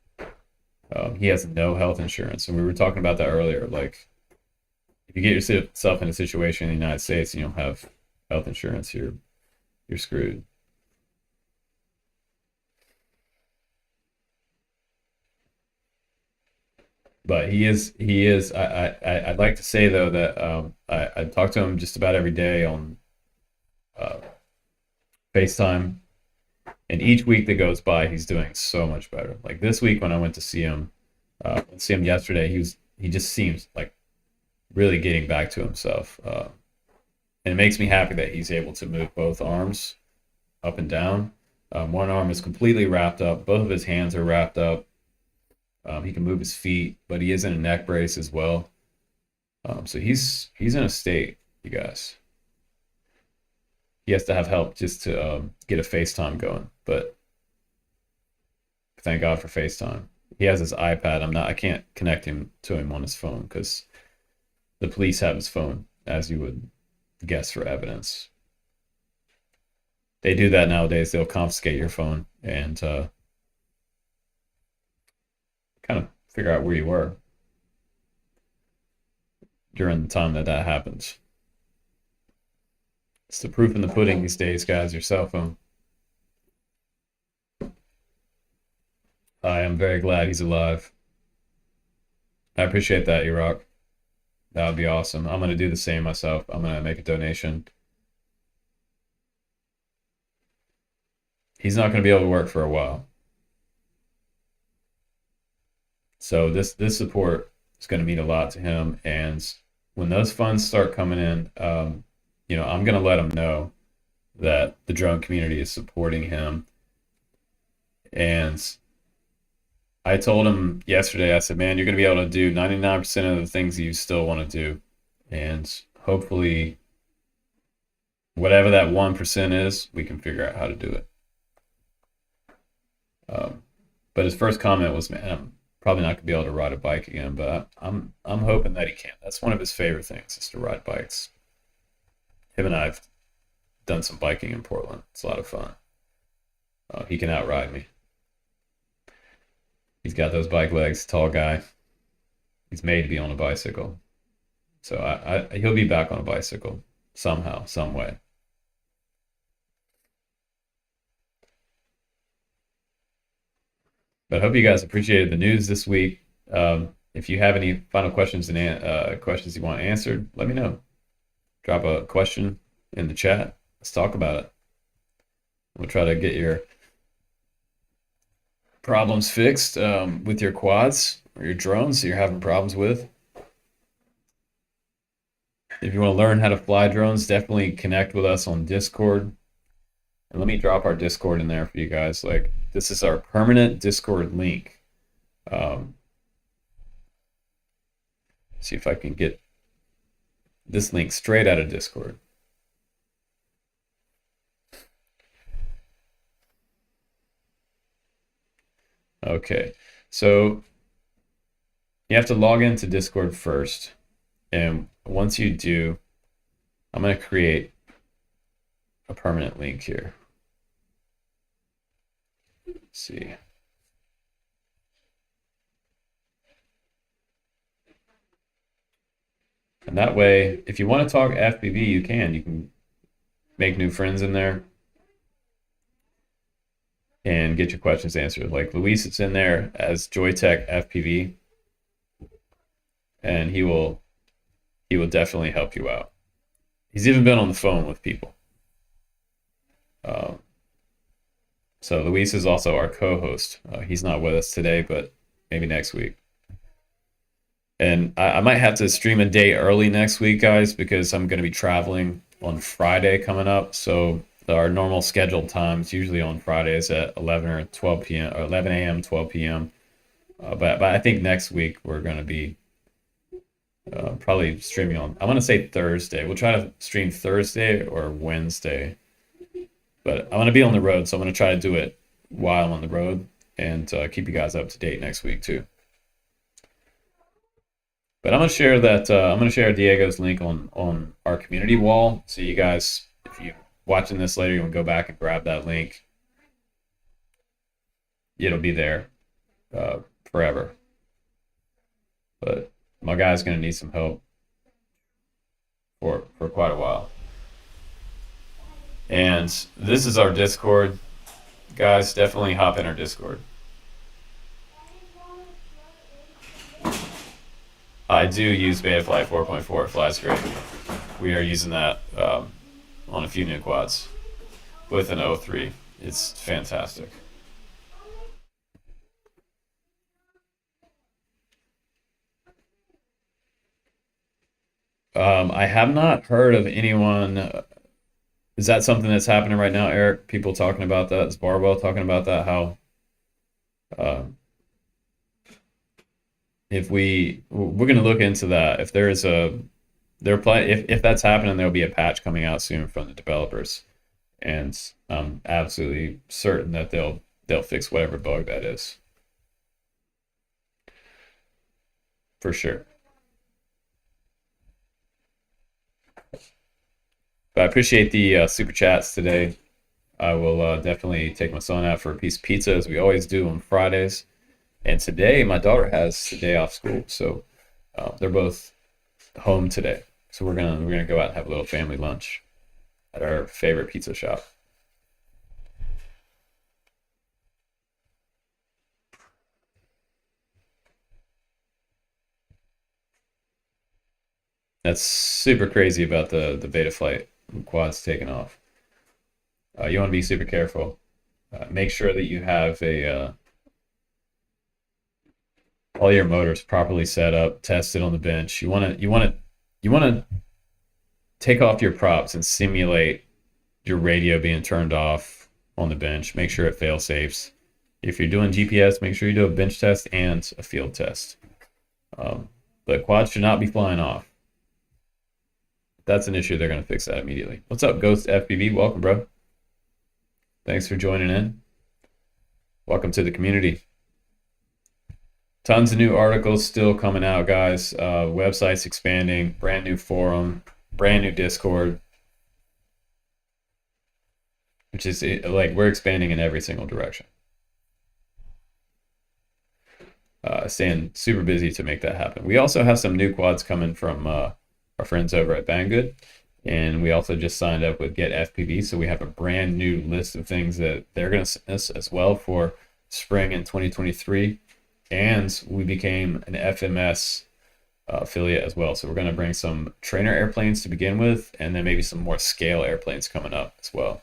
He has no health insurance, and we were talking about that earlier. Like, if you get yourself in a situation in the United States and you don't have health insurance, you're screwed. But he is. I'd like to say though that I talk to him just about every day on FaceTime, and each week that goes by, he's doing so much better. Like this week when I went to see him yesterday, he just seems like really getting back to himself, and it makes me happy that he's able to move both arms up and down. One arm is completely wrapped up. Both of his hands are wrapped up. He can move his feet, but he is in a neck brace as well. So he's in a state, you guys. He has to have help just to get a FaceTime going, but thank God for FaceTime. He has his iPad. I can't connect him to him on his phone because the police have his phone, as you would guess, for evidence. They do that nowadays. They'll confiscate your phone and kind of figure out where you were during the time that happened. It's the proof in the pudding these days, guys, your cell phone. I am very glad he's alive. I appreciate that, Iraq. That would be awesome. I'm going to do the same myself. I'm going to make a donation. He's not going to be able to work for a while. So this support is going to mean a lot to him. And when those funds start coming in, I'm going to let him know that the drone community is supporting him. And I told him yesterday, I said, man, you're going to be able to do 99% of the things you still want to do. And hopefully, whatever that 1% is, we can figure out how to do it. But his first comment was, man, I'm probably not going to be able to ride a bike again, but I'm hoping that he can. That's one of his favorite things, is to ride bikes. Him and I have done some biking in Portland. It's a lot of fun. He can outride me. He's got those bike legs, tall guy. He's made to be on a bicycle. So he'll be back on a bicycle somehow, some way. But I hope you guys appreciated the news this week. If you have any final questions and questions you want answered, let me know. Drop a question in the chat. Let's talk about it. We'll try to get your problems fixed with your quads or your drones that you're having problems with. If you want to learn how to fly drones, definitely connect with us on Discord. And let me drop our Discord in there for you guys. Like, this is our permanent Discord link. See if I can get this link straight out of Discord. Okay, so you have to log into Discord first, and once you do, I'm going to create a permanent link here. Let's see. And that way, if you want to talk FPV, you can. You can make new friends in there and get your questions answered. Like Luis is in there as Joytech FPV, and he will definitely help you out. He's even been on the phone with people. So Luis is also our co-host. He's not with us today, but maybe next week. And I might have to stream a day early next week, guys, because I'm going to be traveling on Friday coming up. So our normal scheduled times usually on Fridays at 11 or 12 p.m. or 11 a.m., 12 p.m. But I think next week we're going to be probably streaming on, I want to say Thursday. We'll try to stream Thursday or Wednesday. But I want to be on the road, so I'm going to try to do it while I'm on the road and keep you guys up to date next week too. But I'm going to share that. I'm going to share Diego's link on our community wall, so you guys, if you're watching this later, you can go back and grab that link. It'll be there forever. But my guy's going to need some help for quite a while. And this is our Discord. Guys, definitely hop in our Discord. I do use Betafly 4.4. It flies great. We are using that on a few new quads with an O3. It's fantastic. I have not heard of anyone. Is that something that's happening right now, Eric? People talking about that? Is Barbell talking about that? How uh, if we're going to look into that. If there is a they're play if that's happening, there'll be a patch coming out soon from the developers, and I'm absolutely certain that they'll fix whatever bug that is for sure. But I appreciate the super chats today. I will definitely take my son out for a piece of pizza as we always do on Fridays. And today, my daughter has the day off school, so they're both home today. So we're gonna go out and have a little family lunch at our favorite pizza shop. That's super crazy about the beta flight quads taking off. You want to be super careful. Make sure that you have a all your motors properly set up, tested on the bench. You want to take off your props and simulate your radio being turned off on the bench. Make sure it fail safes. If you're doing GPS, make sure you do a bench test and a field test. But quads should not be flying off. If that's an issue, they're going to fix that immediately. What's up, Ghost FPV? Welcome, bro. Thanks for joining in. Welcome to the community. Tons of new articles still coming out, guys. Websites expanding, brand new forum, brand new Discord, which is like we're expanding in every single direction. Staying super busy to make that happen. We also have some new quads coming from our friends over at Banggood, and we also just signed up with Get FPV, so we have a brand new list of things that they're going to send us as well for spring in 2023. And we became an FMS affiliate as well. So we're going to bring some trainer airplanes to begin with, and then maybe some more scale airplanes coming up as well.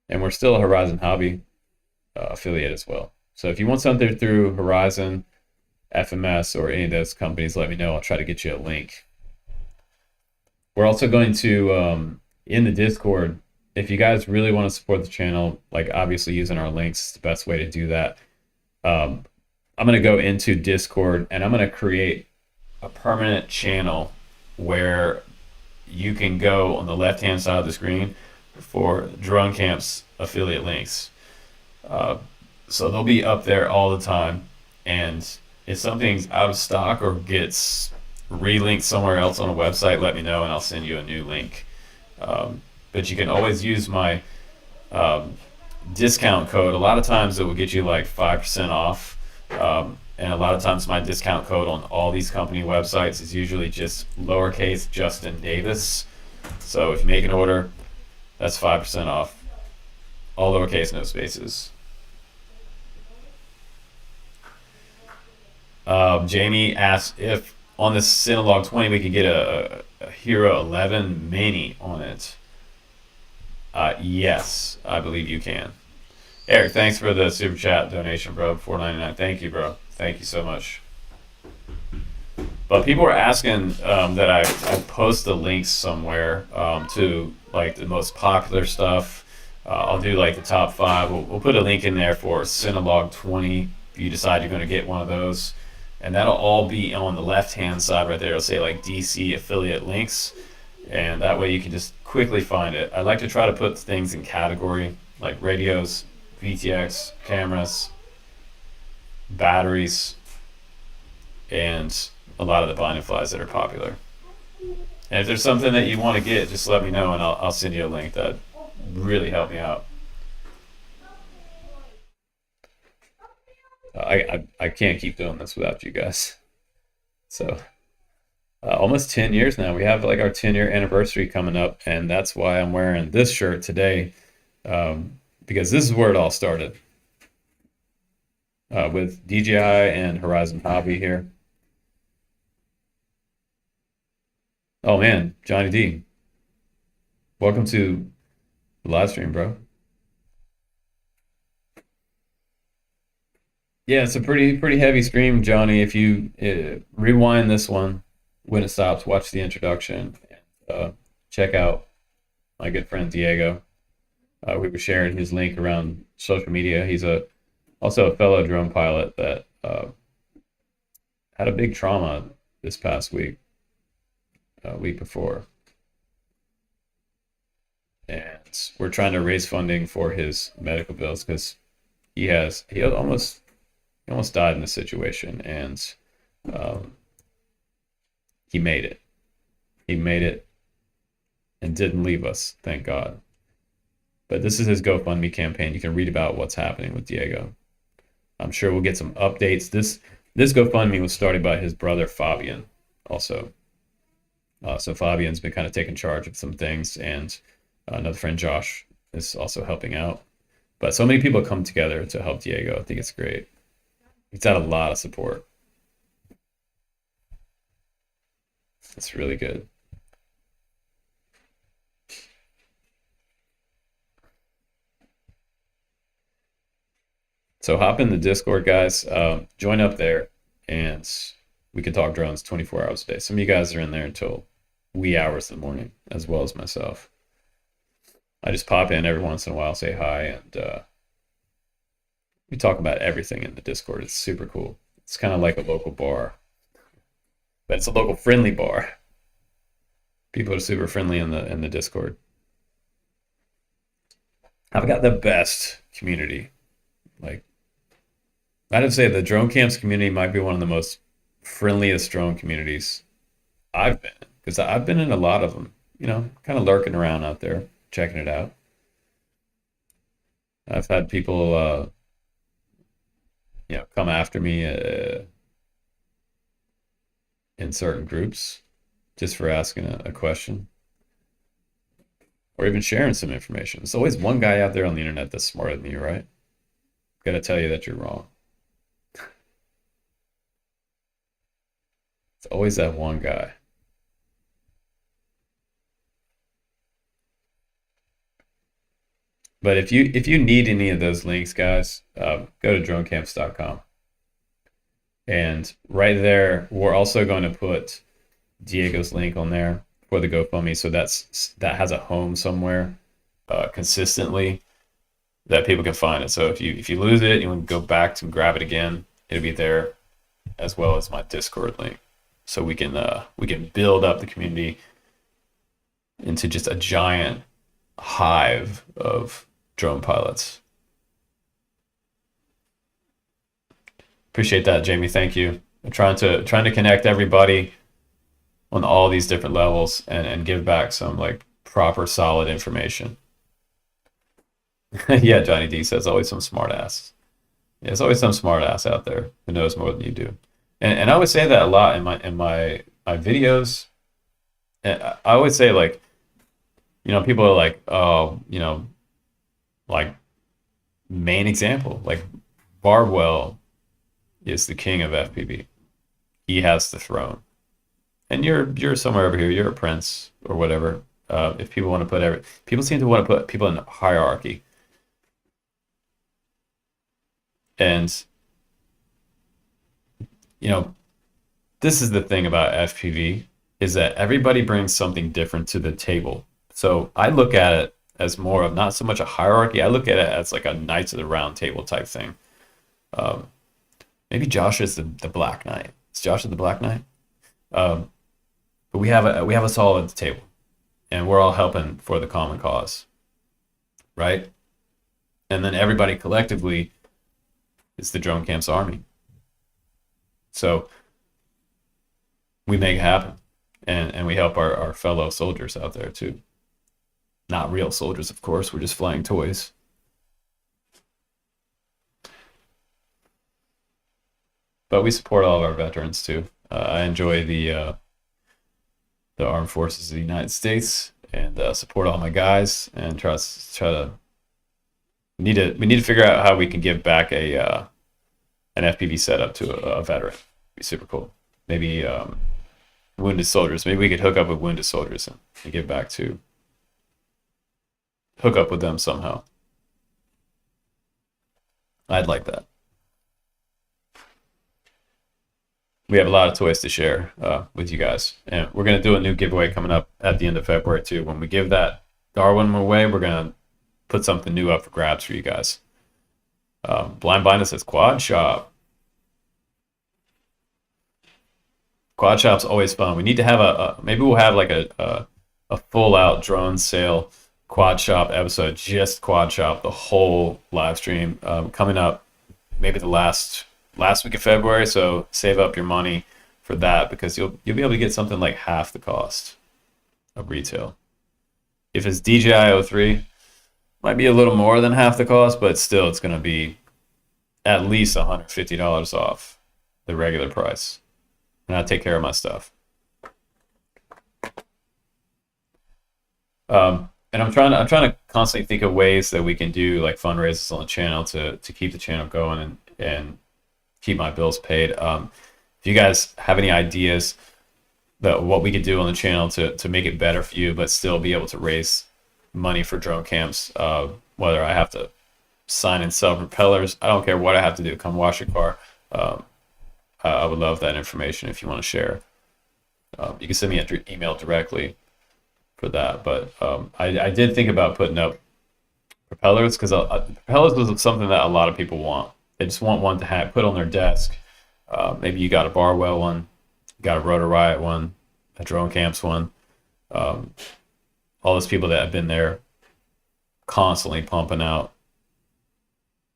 And we're still a Horizon Hobby affiliate as well. So if you want something through Horizon, FMS, or any of those companies, let me know. I'll try to get you a link. We're also going to, in the Discord, if you guys really want to support the channel, like obviously using our links is the best way to do that. I'm going to go into Discord and I'm going to create a permanent channel where you can go on the left-hand side of the screen for Drone Camp's affiliate links. So they'll be up there all the time. And if something's out of stock or gets relinked somewhere else on a website, let me know and I'll send you a new link. But you can always use my um, discount code. A lot of times it will get you like 5% off. And a lot of times my discount code on all these company websites is usually just lowercase Justin Davis. So if you make an order, that's 5% off. All lowercase, no spaces. Jamie asked if on this Cinelog 20 we could get a Hero 11 Mini on it. Yes, I believe you can. Eric, thanks for the super chat donation, bro. 4.99. Thank you, bro. Thank you so much. But people are asking that I post the links somewhere to like the most popular stuff. I'll do like the top five. We'll put a link in there for Cinelog 20 if you decide you're going to get one of those. And that'll all be on the left-hand side right there. It'll say like DC affiliate links. And that way you can just quickly find it. I like to try to put things in category like radios, VTX, cameras, batteries, and a lot of the binding flies that are popular. And if there's something that you want to get, just let me know and I'll send you a link. That really help me out. I can't keep doing this without you guys. So almost 10 years now. We have like our 10-year anniversary coming up, and that's why I'm wearing this shirt today, because this is where it all started with DJI and Horizon Hobby here. Oh man, Johnny D, welcome to the live stream, bro. Yeah, it's a pretty heavy stream, Johnny. If you rewind this one when it stops, watch the introduction, and check out my good friend Diego. We were sharing his link around social media. He's also a fellow drone pilot that had a big trauma this past week before, and we're trying to raise funding for his medical bills because he almost died in this situation, and um, he made it. He made it and didn't leave us, thank God. But this is his GoFundMe campaign. You can read about what's happening with Diego. I'm sure we'll get some updates. This GoFundMe was started by his brother Fabian, also. So Fabian's been kind of taking charge of some things, and another friend Josh is also helping out. But so many people come together to help Diego. I think it's great. He's had a lot of support. It's really good. So hop in the Discord, guys. Join up there, and we can talk drones 24 hours a day. Some of you guys are in there until wee hours in the morning, as well as myself. I just pop in every once in a while, say hi, and we talk about everything in the Discord. It's super cool. It's kind of like a local bar, but it's a local friendly bar. People are super friendly in the Discord. I've got the best community. Like, I'd say the drone camps community might be one of the most friendliest drone communities I've been in, because I've been in a lot of them. Kind of lurking around out there, checking it out. I've had people, come after me in certain groups just for asking a question or even sharing some information. There's always one guy out there on the internet that's smarter than you, right? Gotta tell you that you're wrong. It's always that one guy. But if you need any of those links, guys, go to dronecamps.com. And right there, we're also going to put Diego's link on there for the GoFundMe, so that has a home somewhere consistently that people can find it. So if you lose it, you want to go back to grab it again, it'll be there, as well as my Discord link. So we can build up the community into just a giant hive of drone pilots. Appreciate that, Jamie. Thank you. I'm trying to connect everybody on all these different levels and give back some like proper solid information. Yeah, Johnny D says always some smart ass. Yeah, there's always some smart ass out there who knows more than you do. And I would say that a lot in my videos. And I always say like, people are like, oh, like main example, like Barbwell is the king of FPV. He has the throne. And you're somewhere over here. You're a prince or whatever. If people want to people seem to want to put people in hierarchy. And this is the thing about FPV is that everybody brings something different to the table. So I look at it as more of not so much a hierarchy. I look at it as like a Knights of the Round Table type thing. Maybe Josh is the Black Knight. Is Josh the Black Knight? But we have us all at the table, and we're all helping for the common cause, right? And then everybody collectively is the Drone Camps Army. So we make it happen, and we help our fellow soldiers out there too. Not real soldiers, of course. We're just flying toys. But we support all of our veterans too. I enjoy the Armed Forces of the United States and support all my guys and try to we need to figure out how we can give back an FPV setup to a veteran. It'd be super cool. Maybe wounded soldiers. Maybe we could hook up with wounded soldiers and give back to hook up with them somehow. I'd like that. We have a lot of toys to share with you guys. And we're going to do a new giveaway coming up at the end of February too. When we give that Darwin away, we're going to put something new up for grabs for you guys. Blind Blindness says Quad Shop. Quad Shop's always fun. We need to have maybe we'll have like a full out drone sale Quad Shop episode, just Quad Shop, the whole live stream coming up maybe the last week of February. So save up your money for that because you'll be able to get something like half the cost of retail. If it's DJI 03, might be a little more than half the cost, but still it's going to be at least $150 off the regular price. And I take care of my stuff. And I'm trying to constantly think of ways that we can do like fundraisers on the channel to keep the channel going and keep my bills paid. If you guys have any ideas that what we could do on the channel to make it better for you, but still be able to raise money for drone camps, whether I have to sign and sell propellers, I don't care what I have to do. Come wash your car. I would love that information if you want to share. You can send me an email directly for that. But I did think about putting up propellers because propellers was something that a lot of people want. They just want one to put on their desk. Maybe you got a Barwell one, you got a Rotor Riot one, a Drone Camps one. All those people that have been there constantly pumping out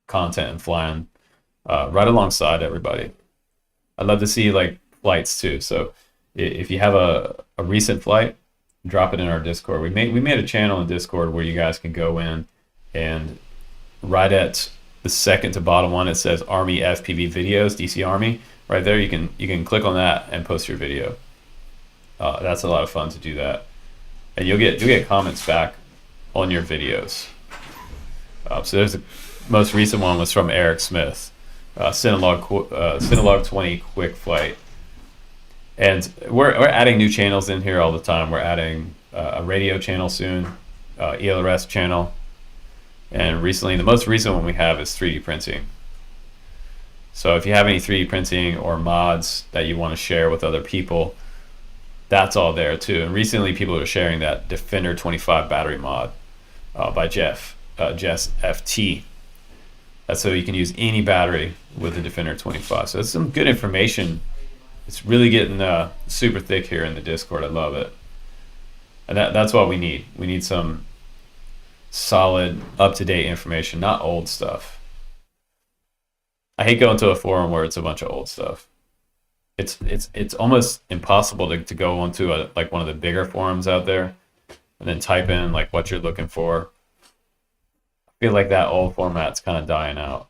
content and flying right alongside everybody. I'd love to see like flights too. So if you have a recent flight, drop it in our Discord. We made a channel in Discord where you guys can go in and right at the second to bottom one, it says Army FPV videos, DC Army. Right there, you can click on that and post your video. That's a lot of fun to do that, and you'll get comments back on your videos. So there's the most recent one was from Eric Smith, Cinelog 20 quick flight, and we're adding new channels in here all the time. We're adding a radio channel soon, ELRS channel. And recently, the most recent one we have is 3D printing. So if you have any 3D printing or mods that you want to share with other people, that's all there too. And recently people are sharing that Defender 25 battery mod by Jess FT. That's so you can use any battery with the Defender 25. So it's some good information. It's really getting super thick here in the Discord. I love it. And that's what we need. We need some solid, up-to-date information, not old stuff. I hate going to a forum where it's a bunch of old stuff. It's almost impossible to go onto a like one of the bigger forums out there and then type in like what you're looking for. I feel like that old format's kind of dying out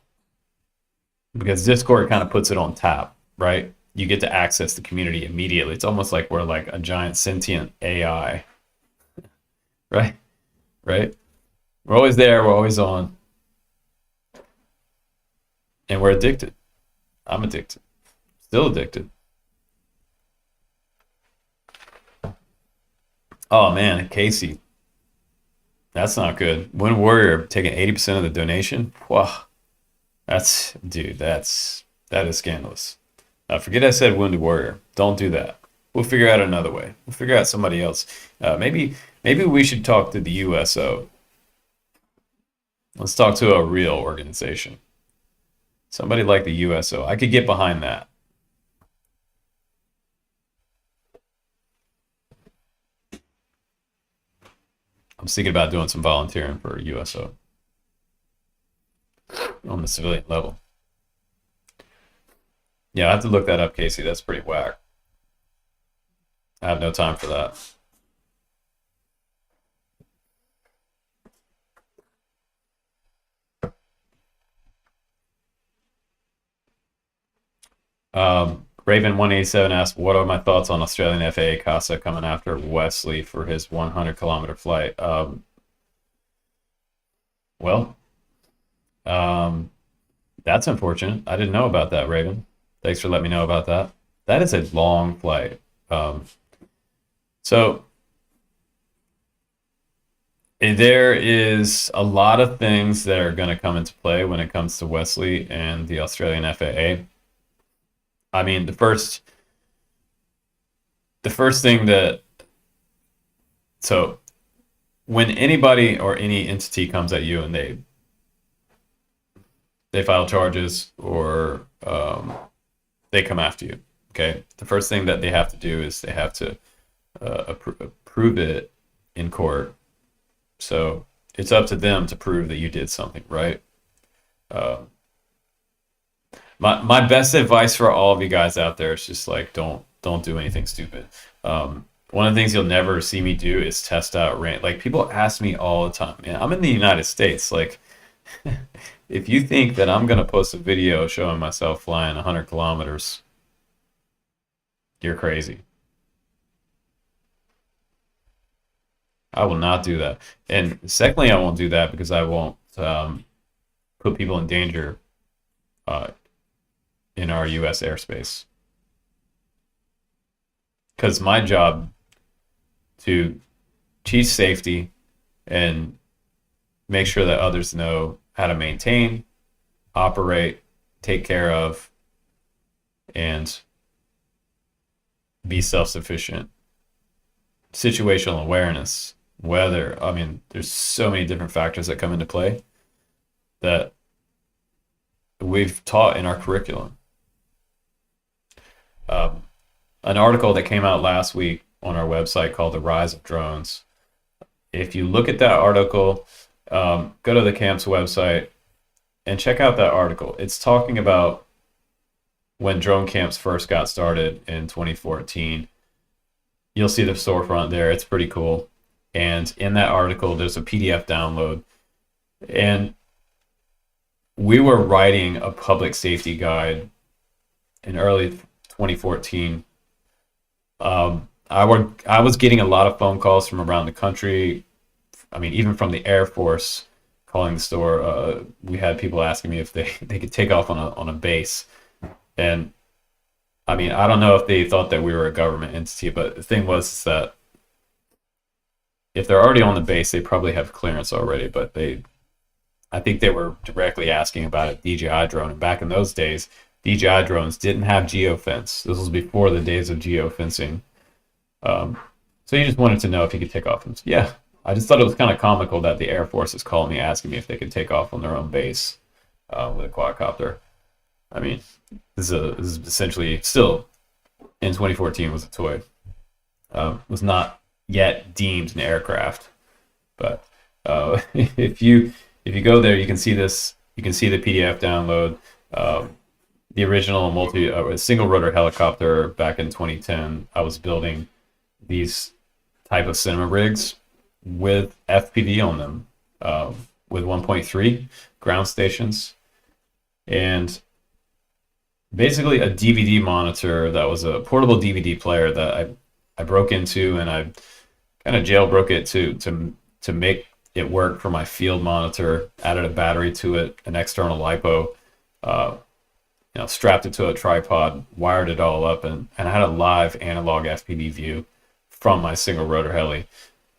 because Discord kind of puts it on tap, right? You get to access the community immediately. It's almost like we're like a giant sentient AI, right? Right? We're always there, we're always on, and we're addicted. I'm addicted. Still addicted. Oh man, Casey, that's not good. Wind Warrior taking 80% of the donation. Wow, that's dude, that is scandalous. Forget I said Wounded Warrior. Don't do that. We'll figure out another way. We'll figure out somebody else. Maybe we should talk to the USO. Let's talk to a real organization. Somebody like the USO. I could get behind that. I'm thinking about doing some volunteering for USO on the civilian level. Yeah, I have to look that up, Casey. That's pretty whack. I have no time for that. Raven 187 asked, "What are my thoughts on Australian FAA CASA coming after Wesley for his 100-kilometer flight?" Well, um, that's unfortunate. I didn't know about that, Raven. Thanks for letting me know about that. That is a long flight. So there is a lot of things that are going to come into play when it comes to Wesley and the Australian FAA. I mean, the first thing that so when anybody or any entity comes at you and they file charges or they come after you, okay, the first thing that they have to do is they have to approve it in court. So it's up to them to prove that you did something, right? Uh, my best advice for all of you guys out there is just like don't do anything stupid. One of the things you'll never see me do is test out range. Like people ask me all the time, man, I'm in the United States. Like if you think that I'm gonna post a video showing myself flying 100 kilometers, you're crazy. I will not do that. And secondly, I won't do that because I won't put people in danger uh, in our U.S. airspace. Because my job to teach safety and make sure that others know how to maintain, operate, take care of, and be self-sufficient. Situational awareness, weather. I mean, there's so many different factors that come into play that we've taught in our curriculum. An article that came out last week on our website called The Rise of Drones. If you look at that article, go to the camp's website and check out that article. It's talking about when drone camps first got started in 2014. You'll see the storefront there. It's pretty cool. And in that article, there's a PDF download. And we were writing a public safety guide in early 2014. I was getting a lot of phone calls from around the country. I mean, even from the Air Force calling the store. We had people asking me if they could take off on a base. And I mean, I don't know if they thought that we were a government entity, but the thing was that if they're already on the base, they probably have clearance already. But I think they were directly asking about a DJI drone. And back in those days, DJI drones didn't have geofence. This was before the days of geofencing. So you just wanted to know if you could take off. And yeah, I just thought it was kind of comical that the Air Force is calling me asking me if they could take off on their own base with a quadcopter. I mean, this is essentially still in 2014 was a toy. Was not yet deemed an aircraft, but if you go there, you can see this. You can see the PDF download. the original single rotor helicopter back in 2010. I was building these type of cinema rigs with FPV on them, with 1.3 ground stations, and basically a DVD monitor that was a portable DVD player that I broke into, and I kind of jailbroke it to make it work for my field monitor. Added a battery to it, an external lipo, uh, strapped it to a tripod, wired it all up, and I had a live analog FPV view from my single rotor heli.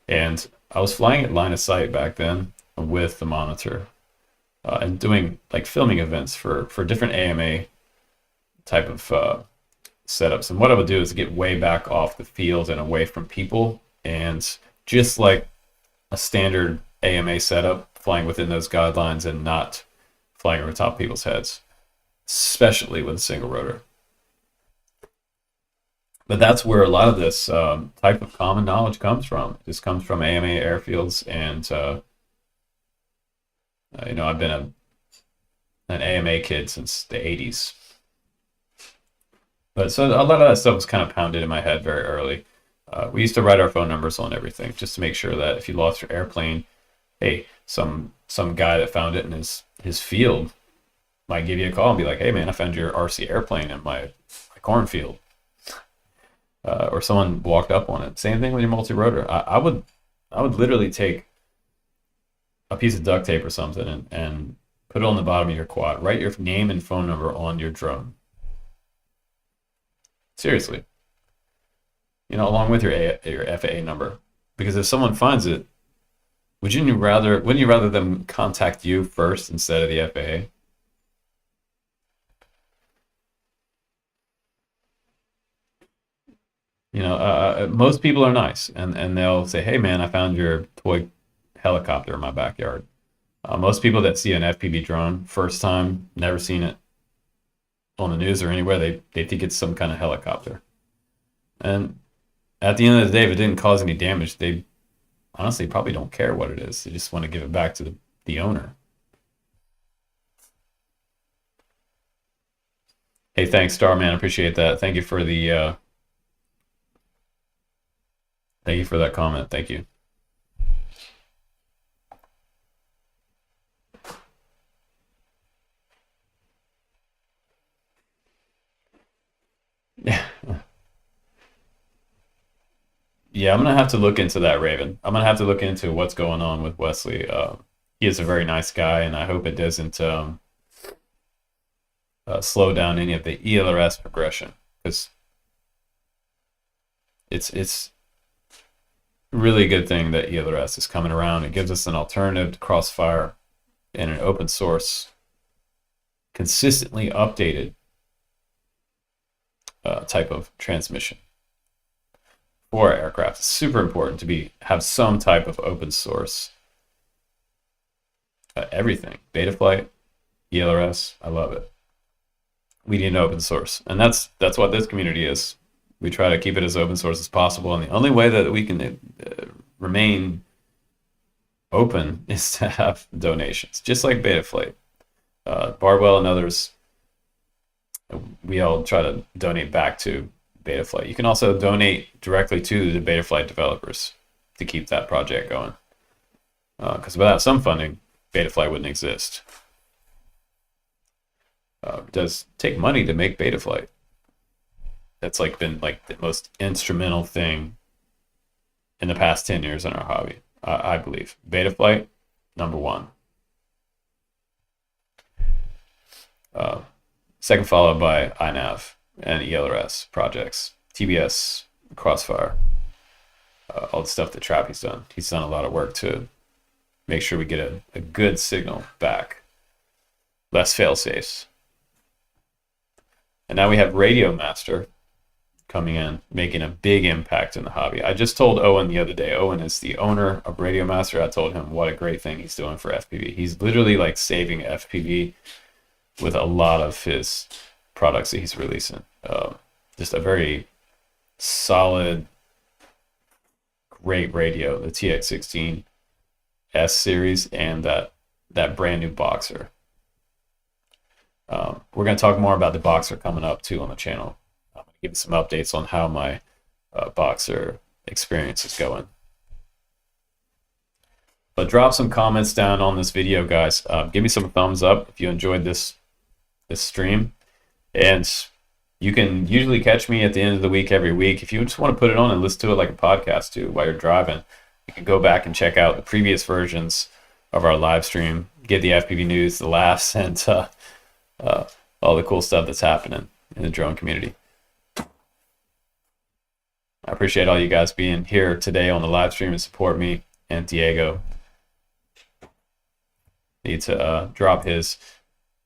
And I was flying at line of sight back then with the monitor, and doing like filming events for different AMA type of setups. And what I would do is get way back off the field and away from people, and just like a standard AMA setup, flying within those guidelines and not flying over top people's heads, especially with a single rotor. But that's where a lot of this type of common knowledge comes from. This comes from AMA airfields, and I've been an AMA kid since the 80s. But so a lot of that stuff was kind of pounded in my head very early. We used to write our phone numbers on everything just to make sure that if you lost your airplane, hey, some guy that found it in his field might give you a call and be like, hey man, I found your RC airplane in my cornfield. Or someone walked up on it. Same thing with your multi-rotor. I would literally take a piece of duct tape or something and put it on the bottom of your quad. Write your name and phone number on your drone. Seriously. Along with your FAA number. Because if someone finds it, wouldn't you rather them contact you first instead of the FAA? Most people are nice, and they'll say, hey man, I found your toy helicopter in my backyard. Most people that see an FPV drone first time, never seen it on the news or anywhere, they think it's some kind of helicopter. And at the end of the day, if it didn't cause any damage, they honestly probably don't care what it is. They just want to give it back to the owner. Hey, thanks, Starman. Appreciate that. Thank you for that comment. Thank you. Yeah. Yeah, I'm gonna have to look into that, Raven. I'm gonna have to look into what's going on with Wesley. He is a very nice guy, and I hope it doesn't slow down any of the ELRS progression, because it's really a good thing that ELRS is coming around. It gives us an alternative to Crossfire and an open source, consistently updated type of transmission for aircraft. It's super important to have some type of open source. Everything, Betaflight, ELRS, I love it. We need an open source, and that's what this community is. We try to keep it as open source as possible, and the only way that we can remain open is to have donations, just like Betaflight. Bardwell and others, we all try to donate back to Betaflight. You can also donate directly to the Betaflight developers to keep that project going. Because without some funding, Betaflight wouldn't exist. It does take money to make Betaflight. That's been the most instrumental thing in the past 10 years in our hobby, I believe. Betaflight, number one. Second followed by iNav and ELRS projects, TBS, Crossfire, all the stuff that Trappy's done. He's done a lot of work to make sure we get a good signal back, less fail-safes. And now we have Radio Master coming in, making a big impact in the hobby. I just told Owen the other day. Owen is the owner of Radio Master. I told him what a great thing he's doing for FPV. He's literally saving FPV with a lot of his products that he's releasing. Just a very solid, great radio, the TX16 S series, and that brand new Boxer. We're going to talk more about the Boxer coming up too on the channel. I'm going to give you some updates on how my Boxer experience is going. But drop some comments down on this video, guys. Give me some thumbs up if you enjoyed this stream. And you can usually catch me at the end of the week every week. If you just want to put it on and listen to it like a podcast too while you're driving, you can go back and check out the previous versions of our live stream, get the FPV news, the laughs, and all the cool stuff that's happening in the drone community. I appreciate all you guys being here today on the live stream and support me and Diego. Need to drop his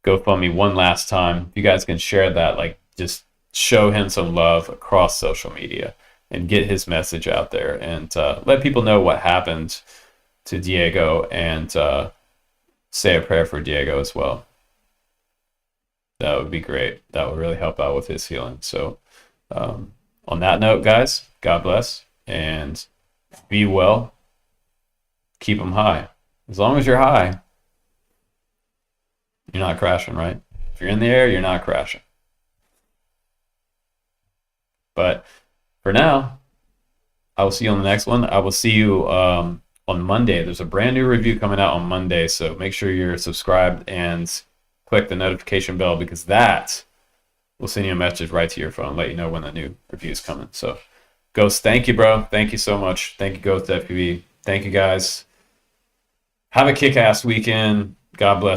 GoFundMe one last time. If you guys can share that, like, just show him some love across social media and get his message out there, and let people know what happened to Diego, and say a prayer for Diego as well. That would be great. That would really help out with his healing. So on that note, guys, God bless and be well. Keep them high. As long as you're high, you're not crashing, right? If you're in the air, you're not crashing. But for now, I will see you on the next one. I will see you on Monday. There's a brand new review coming out on Monday, so make sure you're subscribed and click the notification bell, because that will send you a message right to your phone, let you know when the new review is coming. So, Ghost, thank you, bro. Thank you so much. Thank you, Ghost FPV. Thank you, guys. Have a kick-ass weekend. God bless.